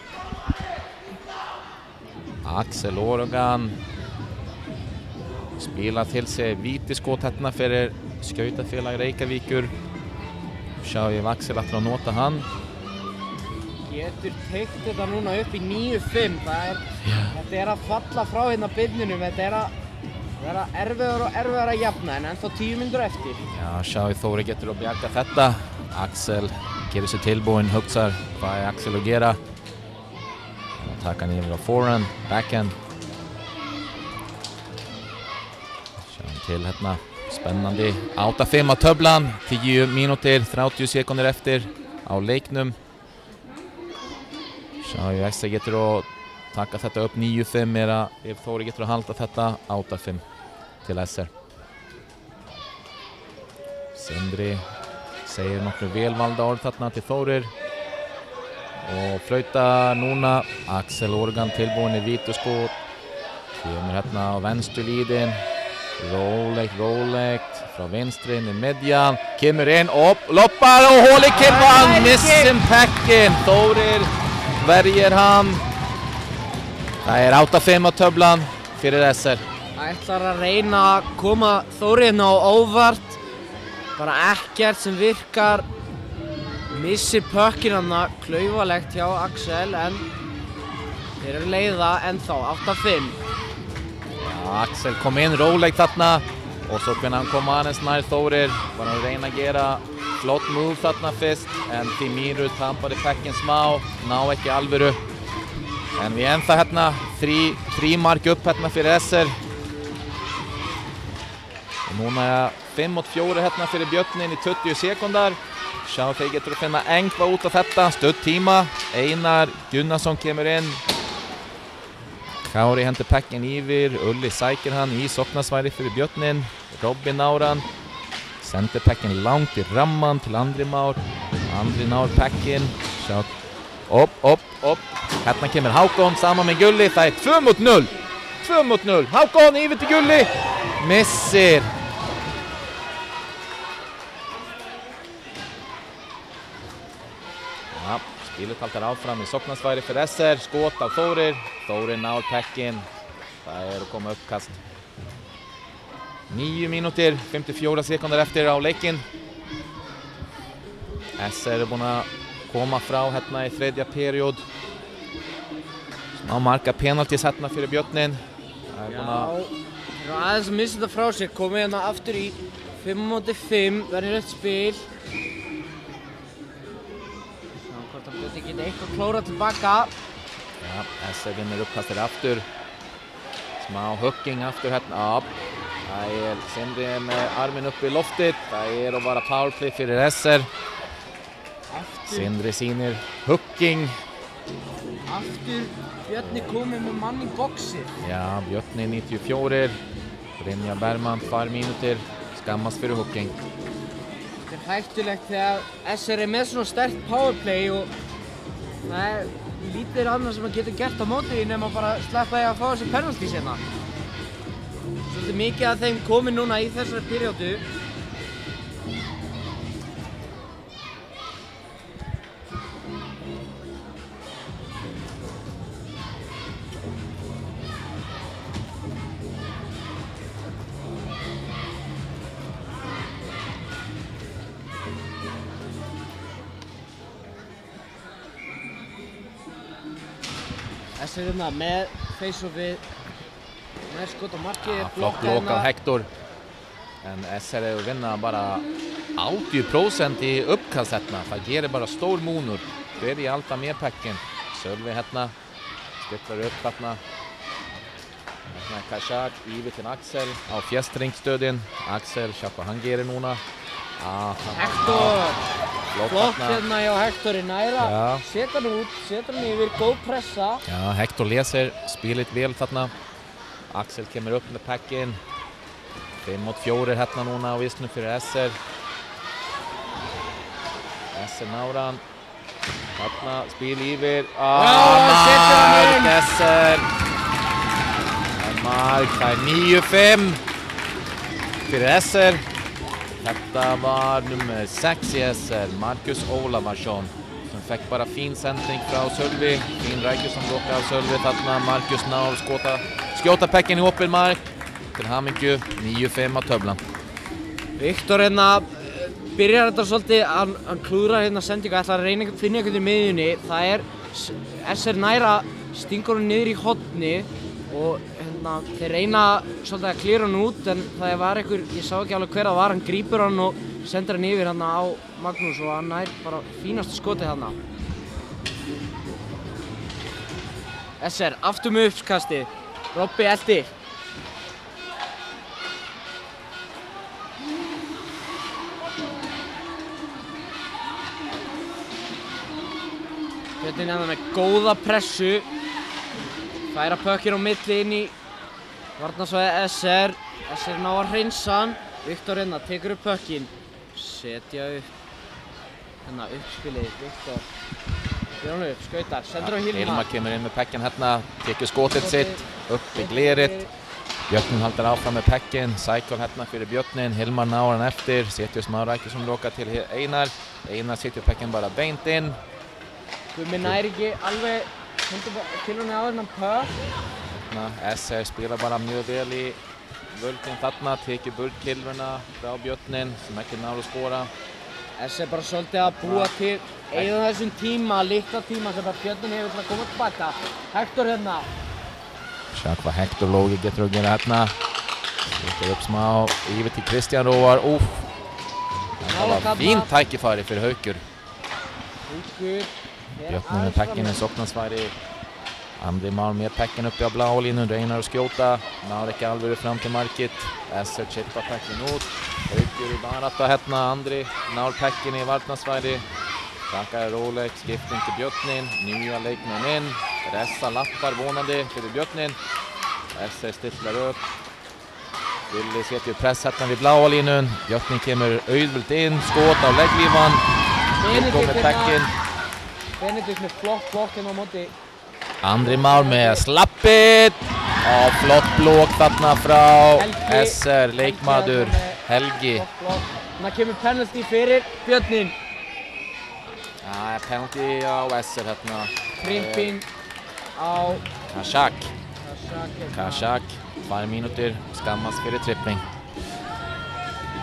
Axel Orogan spila til sig vítiskot hérna fyrir skautafélag Reykjavíkur. Sjá ég Axel ætlar að nota hann. Getur teygt þetta núna upp í 9-5. Þetta er að falla frá hérna byrninum. Þetta er að vera erfiðar að jafna en ennþá 10 mínútur eftir. Já, sjá ég Þóri getur að bjarga þetta. Axel gerir sér tilbúinn, hugsar hvað er Axel að gera. Taka hann yfir á forehand, backhand. Sjáum til hérna, spennandi. 8-5 á töflan, 10 mínútur, 30 sekundir eftir á leiknum. Sjá ég SR getur að taka þetta upp 9-5 ef Þóri getur að halda þetta 8-5 til SR. Sindri segir nokkru velvalda orð þarna til Þórir og flauta núna. Axel Orogan tilbúin í vítaskot. Kemur hérna á venstri líðin. Rólegt frá vinstri með midjan. Kemur inn og loppar og hóli kilvan. Missum pekkinn. Þórir verjer hann. Það er 8-5 á töflan fyrir SR. Það ætlar að reyna að koma Þóri hérna á óvart. Bara ekkert sem virkar. Missir pökkinn hana, klaufalegt hjá Axel en þeir eru leiða ennþá, 8-5. Já, Axel kom inn rólegt þarna og svo hvernig hann kom aðeins nær Þórir var hann að reyna að gera flott move þarna fyrst en því mýru tampari pekkinn smá, ná ekki alvöru. En við ennþá hérna, 3 mark upp hérna fyrir SR. Og núna er 5-4 hérna fyrir Björnin í 20 sekundar. Sjá þeir getur að finna Engva út af þetta, stödd tíma. Einar Gunnarsson kemur inn. Kári hendur pekkinn yfir, Ulli sækir hann í sóknarsværi fyrir Björnin. Robin náran. Sendir pekkinn langt í ramman til Andri Már. Andri nár pekkinn. Sjá, upp. Hérna kemur Hákon saman með Gulli. Það er 2-0. 2-0. Hákon yfir til Gulli. Missir. Ja, spilet haltar áfram í sóknarsværi fyrir SR. Skot á Þórir. Þórir nár pekkinn. Það er að koma uppkast. 9 mínútur, 54 sekundar eftir á leikinn. SR búin að koma frá hérna í þriðja period. Smá marga penaltis hérna fyrir Björnin. Það er búin að... Já, aðeins að missa þetta frá sér, komið hérna aftur í 5-5, verður rautt spil. Sjá hvort að Björni geti eitthvað klórað tilbaka. Já, SR vinnur uppkastir aftur. Smá hooking aftur hérna. Það er Sindri með arminn upp í loftið. Það er að vara powerplay fyrir SR. Sindri sýnir hooking. Aftur Björni komið með mann í boxið. Já, Björni 94. Brynja Bergman 2 mínútur. Skammast fyrir hooking. Þetta er hættulegt þegar SR með svona sterkt powerplay og það er lítið annað sem að geta gert á móti því nema bara sleppa því að fá þessi penaltís hérna. Svolítið mikið af þeim komið núna í þessari periódu. SR hérna með face-offið, með skot á markið, flott lokað Hector. En SR hefur vinnað bara 80% í uppkast hérna. Það gerir bara stór múnur. Byrja alltaf með pekkin. Sölvi hérna, stillar upp hérna. Hérna er Kashak, yfir til Axel á fjästringsstöðin. Axel, sjá hvað hann gerir núna. Hector! Flott hérna hjá Hectori næra. Setur hann út, setur hann yfir, góð pressa. Já, Hector leser spilit vel þarna. Axel kemur upp með pekkin. 5-4 hérna núna á vissnum fyrir SR. SR nára hann. Þarna spil yfir. Mark SR. Mark, það er 9-5 fyrir SR. Þetta var nummer 6 í SR, Marcus Ólafsson, sem fekk bara fín sending frá Sölvi. Fín rækju som lokkar av Sölvi. Þarna Marcus ná skjóta pekkin í opin mark. Til hamingju, 9-5 á töflan. Viktor hérna byrjar þetta svolítið, hann klúðrar hérna sendingu, ætlar að reyna að finna eitthvað í miðjunni. Það er SR næra, stingur hann niður í horni og hérna þeir reyna svolítið að klíra hann út en það var einhver, ég sá ekki alveg hver það var, hann grípur hann og sendir hann yfir hann á Magnús og hann er bara fínasta skotið hann. SR aftur með uppskasti, Robby eldi. Björnin hérna með góða pressu, færa pökkinn á milli inn í varnarsvæði SR. SR ná að hreinsa hann. Viktor hérna tekur upp pökkinn, setja upp hérna uppspilið. Viktor björn upp, skautar, sendur á Hilmar. Hilmar kemur inn með pekkin hérna, tekur skotið sitt upp í glerið. Björnin haldir áfram með pekkin, cycle hérna fyrir Björnin. Hilmar náður hann eftir, setjur smá rækju som loka til Einar. Einar setjur pekkin bara beint inn. Gummi nær ekki alveg kilunni á hennan pökk. SR spila bara mjög vel í völdin þarna, tekið burtkilvuna frá Björnin sem ekki náðu að skora. SR bara svolítið að búa til eigða þessum tíma, litla tíma sem bara Björnin hefur til að koma tilbaka. Hector hérna. Sjá hvað Hector Lógi getur að gera hérna. Setur upp smá yfir til Kristján Róar. Það var fínt tækifæri fyrir Haukur. Björnin með pekkinu, sóknarsfæri. Andri Már með pekkinu uppi á bláa línu, reynar að skjóta. Náður ekki alveg fram til markið. SR chippar pekkin út. Haukur í barata hérna, Andri náður pekkinu í varnarsfæri. Takkaði róleg, skipting til Björnin. Nýja leikmenn inn. Ressa lappar vonandi fyrir Björnin. SR stillar upp. Gulli setjur press hérna við bláa línun. Björnin kemur auðvöld inn, skot á legglífan. Kom með pekkin. Benedikt með flott hérna á móti. Andri Már með slappið. Flott blók þarna frá SR, leikmaður Helgi. Það kemur penalty fyrir Björnin. Það er penalty á SR hérna. Krimpin á Kashak. 2 mínútur, skammast fyrir tripping.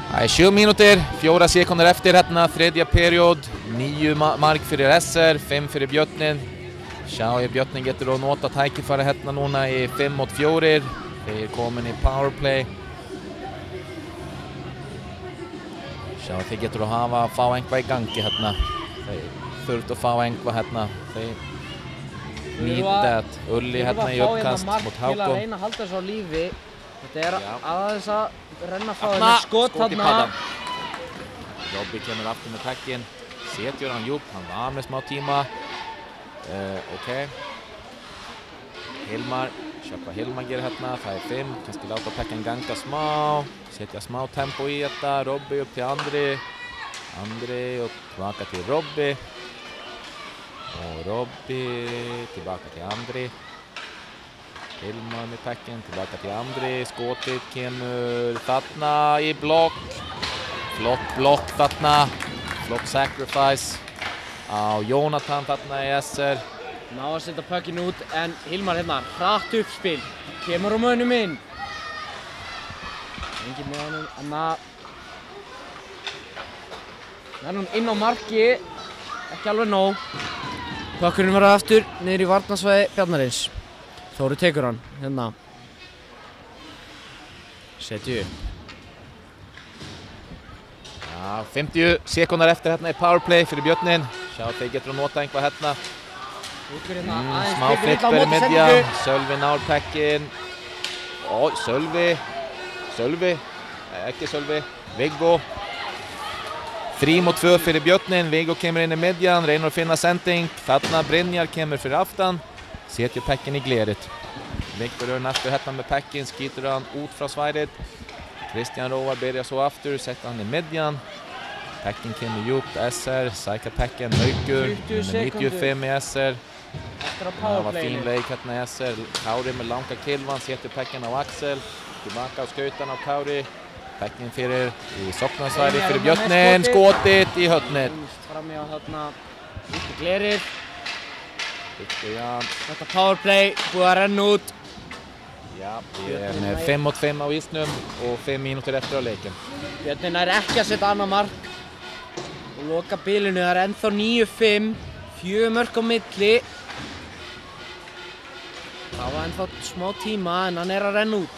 Það 7 mínútur, 4 sekúndur eftir hérna, þriðja period, 9 mark fyrir SR, 5 fyrir Björnin. Sjá ég Björnin getur að nota tækifæri hérna núna í 5-4, þeir komin í powerplay. Sjá þeir getur að fá einhvað í gangi hérna, þeir þurft að fá einhvað hérna, þeir need that. Ulli hérna í uppkast mot Hákon. Til að reyna að halda þessu á lífi, þetta aðeins að renna að fá þarna, skot skot í paddan. Robby kemur aftur með pekkin, setjur hann djúpt, hann var með smá tíma. Ok. Hilmar, sjá hvað Hilmar gerir hérna, það 5, kannski láta pekkin ganga smá, setja smá tempo í þetta, Robby upp til Andri upp tilbaka til Robby. Og Robby tilbaka til Andri. Hilmar með pekkin, tilbaka til Andri, skotið kemur þarna í blokk. Flott blokk þarna, flott sacrifice á Jónatan þarna í SR. Ná að setja pökkinn út en Hilmar hérna, hratt uppspil, kemur á mönnum inn. Engin með honum, hann er inn á marki, ekki alveg nóg. Pökkurinn verður aftur niður í varnarsvæði Bjarnarins. Þóri tekur hann, hérna. Setju upp. Já, 50 sekúndar eftir hérna í powerplay fyrir Björnin. Sjá þeir getur að nota einhvað hérna. Smá flipper í midjan, Sölvi nár pekkin. Sölvi, ekki Sölvi, Viggo. 3-2 fyrir Björnin, Viggo kemur inn í midjan, reynir að finna sending. Þarna Brynjar kemur fyrir aftan, setjur pekkin í glerið. Viggo rör næstu hérna með pekkin, skýtur hann út frá svæðið. Kristján Róar byrjar svo aftur, setja hann í midjan. Pekkin kemur djúpt, SR, sækja pekkin, Haukur, 95 í SR. Það var fín leik hérna í SR. Kári með langa kilvan, setur pekkin á Axel. Tilbaka á skautan á Kári. Pekkin fyrir í sóknarsvæði fyrir Björnin, skotið í höfnir. Framjá þarna, út í glerið. Jan. Þetta powerplay, búið að renna út. Já, ég er með 5-5 á ísnum og 5 mínútur eftir á leikin. Björnin er ekki að setja annað mark. Og loka bilinu, það er ennþá 9-5, 4 mörk á milli. Það var ennþá smá tíma en hann er að renna út.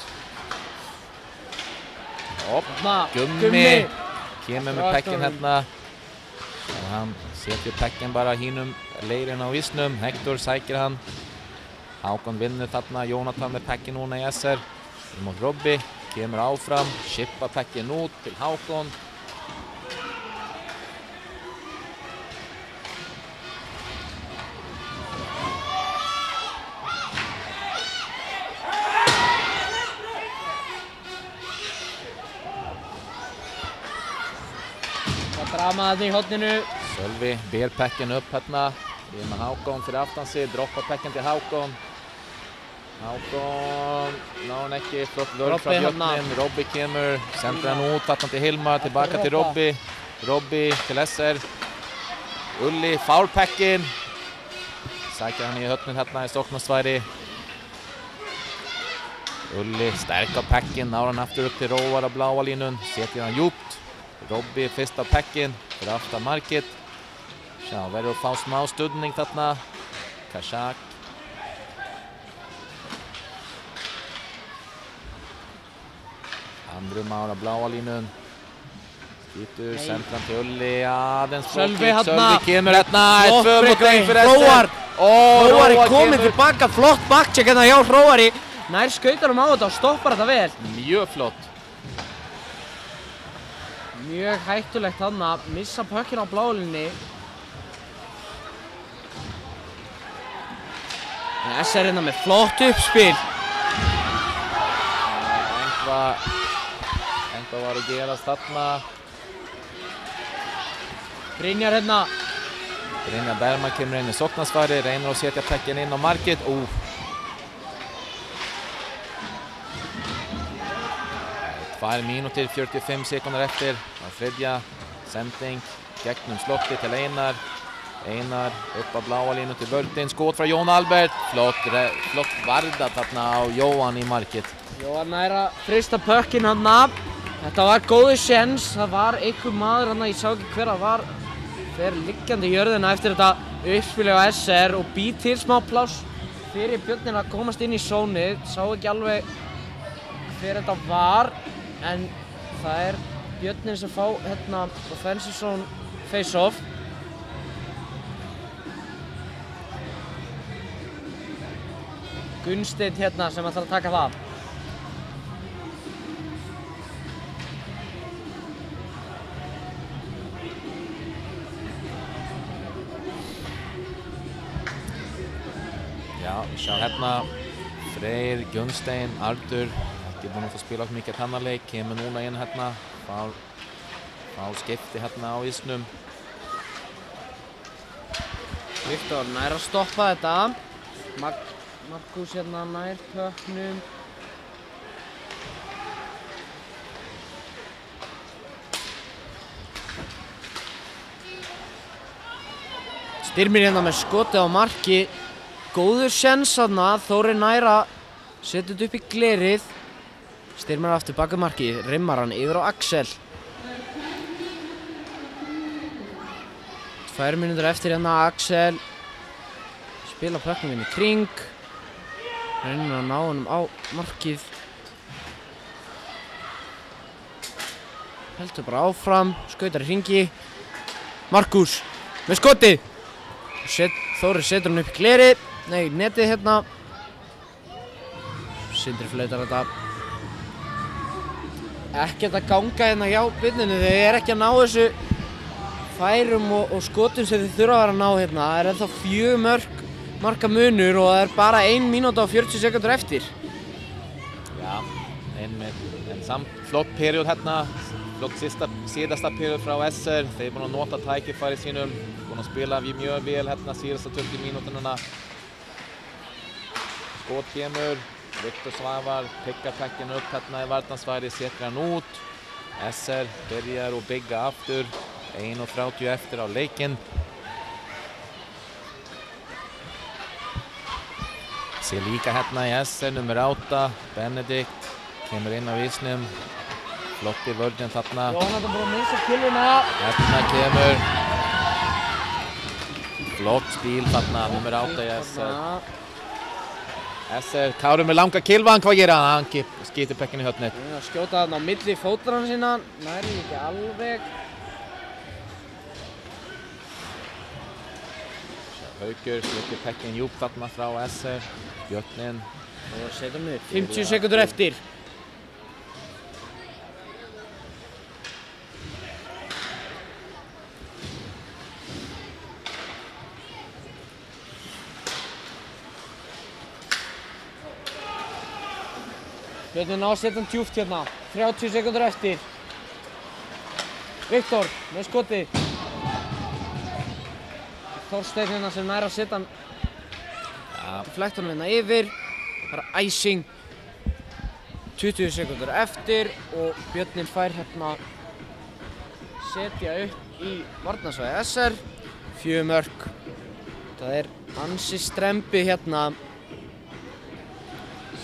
Gummi kemur með pekkin hérna. Hann setur pekkin bara hínum leirinn á ísnum. Hector sækir hann. Hákon vinnur þarna, Jónatan með pekkin núna í SR. Mot Robby, kemur áfram, shippa pekkin út til Hákon. Það dramaði í horninu. Sölvi ber pekkin upp hérna. Við erum með Hákon fyrir aftan sig, droppa pekkin til Hákon. Hákon, ná hann ekki, flott vörð frá Björnin. Robby kemur, sendur hann út, þarna til Hilmar, tilbaka til Robby. Robby til SR. Ulli, fár pekkin. Sækir hann í höfnin hérna í sóknarsvæði. Ulli, sterk á pekkin, ná hann aftur upp til Róar á bláa línun. Setir hann djúpt. Robby fyrst á pekkin, fyrir aftan markið. Sjá, verður að fá smá stuðning þarna. Kashak. Andrum ára bláa línun. Skýtur, sendran til Ulli, aðeins Sölvi Sölvi kemur hérna, 2-1 fyrir SR. Hróari komið tilbaka, flott backcheck hérna hjá Hróari. Nær skautanum á þetta og stoppar þetta vel. Mjög flott. Mjög hættulegt hann að missa pökkinn á blálinni. SR hérna með flott uppspil. Eitthvað var að gerast þarna. Brynjar hérna. Brynjar Bergman kemur inn í sóknarsvæði, reynir að setja pekkin inn á markið. 2 mínútur, 45 sekúndar eftir á þriðja. Sending gegnum slotti til Einar. Einar upp á bláa línu til vörðin, skot frá Jón Albert. Flott varða þarna á Jóhann í markið. Jóhann er að frista pökkinn hann af. Þetta var góður séns, það var einhver maður hann, ég sá ekki hver það var, fer liggjandi í jörðina eftir þetta uppspili á SR og býr til smá pláss fyrir Björnin að komast inn í zónið, sá ekki alveg hver þetta var, en það Björnin sem fá hérna offensive zone face-off. Gunnsteinn hérna sem ætlar að taka það. Já, sjá hérna Freyr, Gunnsteinn, Artur ekki búinn að fá spila okkur mikið hannaleik, kemur núna inn hérna fá skipti hérna á ísnum. Viktor nær að stoppa þetta. Markus hérna nær pöknum. Styrmir hérna með skotið á marki. Góður séns þarna, Þórir nær að setja þetta upp í glerið. Styrmir aftur bak við markið, rimmar hann yfir á Axel. 2 mínútur eftir hérna Axel. Spila pöknum inn í kring. Reynir að ná honum á markið. Heldur bara áfram, skautar í hringi. Markus með skotið. Þórir setur hann upp í glerið. Nei, netið hérna. Sindri flautar þetta. Ekkert að ganga hérna hjá Björninu. Þeir ekki að ná þessu færum og skotum sem þið þurfa að vera að ná hérna. Það ennþá 4 marka munur og það bara 1 mínúta og 40 sekundur eftir. Já, en samt flott period hérna. Flott síðasta period frá SR. Þeir búin að nota tækifæri sínum. Búin að spila mjög vel hérna síðasta 20 mínúturna. Skot kemur. Viktor Svavar pikkar pekkinn upp hérna í varnarsvæði, setur hann út. SR byrjar að bygga aftur. 1:30 eftir á leikinn. Sér líka hérna í SR nummer 8, Benedikt, kemur inn á ísnum. Flotti vörðin þarna. Jónatan búinn að missa killuna. Hérna kemur. Flott spil þarna, nummer 8 í SR. SR, Kári með langa kilvan, hvað gerir hann? Hann skýtur pekkinn í höfnið. Að skjóta þarna á milli fótarna sína, næri ekki alveg. Haukur skýtur pekkinn djúp þarna frá SR. Björnin. Og setjum við 50 sekundur eftir. Björnin á að setja hann djúpt hérna. 30 sekundur eftir. Viktor með skotið. Þorsteinn hérna sem nær að setja hann flektunum hérna yfir. Það icing. 20 sekundur eftir og Björnin fær hérna setja upp í varnarsvæði SR. 4 mörk. Það ansi strempi hérna.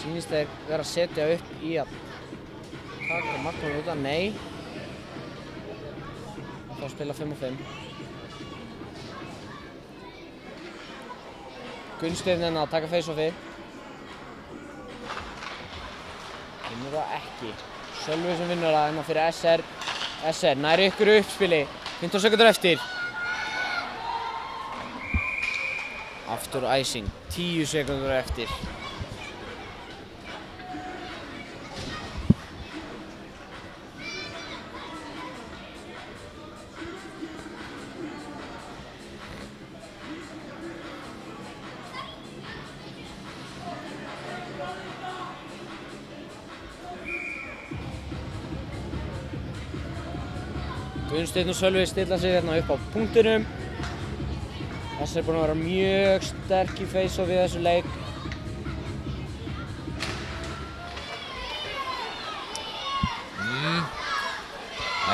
Sýnist þeir vera að setja upp í að taka markmann út af, nei. Þá spila 5 og 5. Gunnsteinn hérna að taka face-offi. Vinnur það ekki. Sölvi sem vinnur það hérna fyrir SR. SR nær ykkur uppspili. 15 sekundur eftir. Aftur icing. 10 sekundur eftir. Gunnsteinn og Sölvi stilla sig hérna upp á punktinum. SR búin að vera mjög sterk í face-off í þessu leik.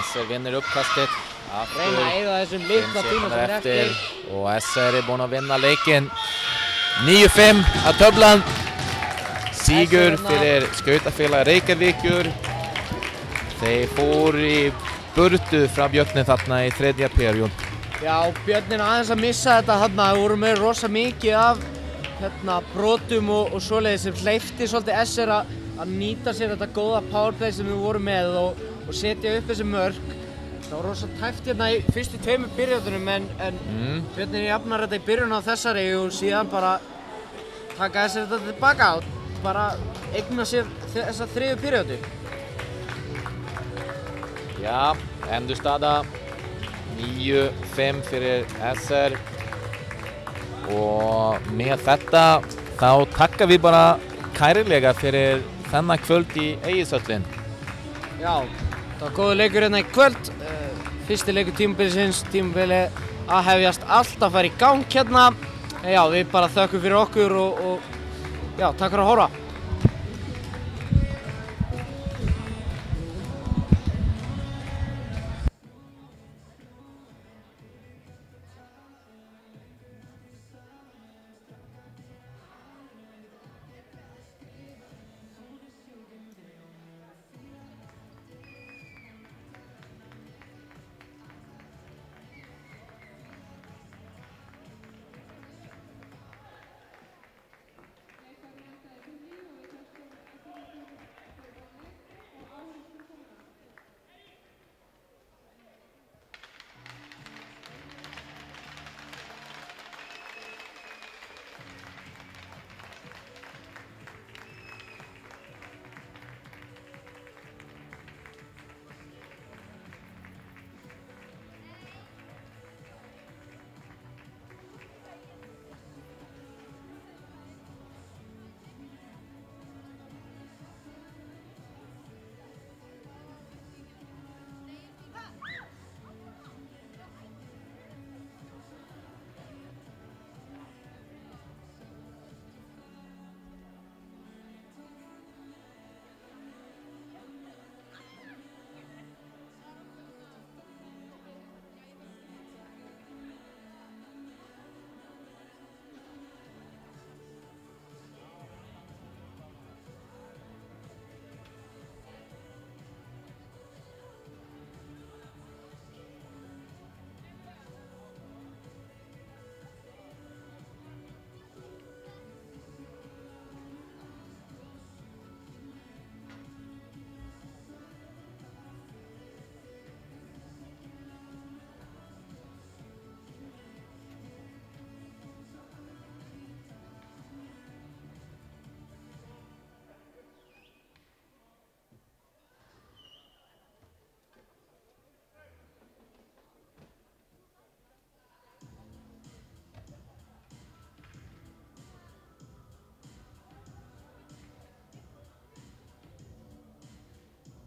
SR vinnur uppkastið. Reyna að eyða þessum litla tíma sem eftir. Og SR búin að vinna leikinn. 9-5 að töflan. Sigur fyrir skautafélag Reykjavíkur. Þeir fóru í burtu frá Björni þarna í þriðja period. Já, Björnin aðeins að missa þetta þarna, það voru með rosa mikið af brotum og svoleiðis sem hleypti svolítið SR að nýta sér þetta góða powerplay sem við vorum með og setja upp þessi mörk. Það var rosa tæft hérna í fyrstu 2 periodunum en Björnin jafnar þetta í byrjun á þessari og síðan bara taka SR þetta tilbaka og bara eigna sér þessa 3. periodu. Já, endurstaða 9-5 fyrir SR og með þetta þá takkar við bara kærlega fyrir þennan kvöld í Egilshöllin. Já, það var góður leikur hérna í kvöld. Fyrsti leikur tímabilsins, tímabilið að hefjast allt að fara í gang hérna. Já, við bara þökkum fyrir okkur og já, takk fyrir að horfa.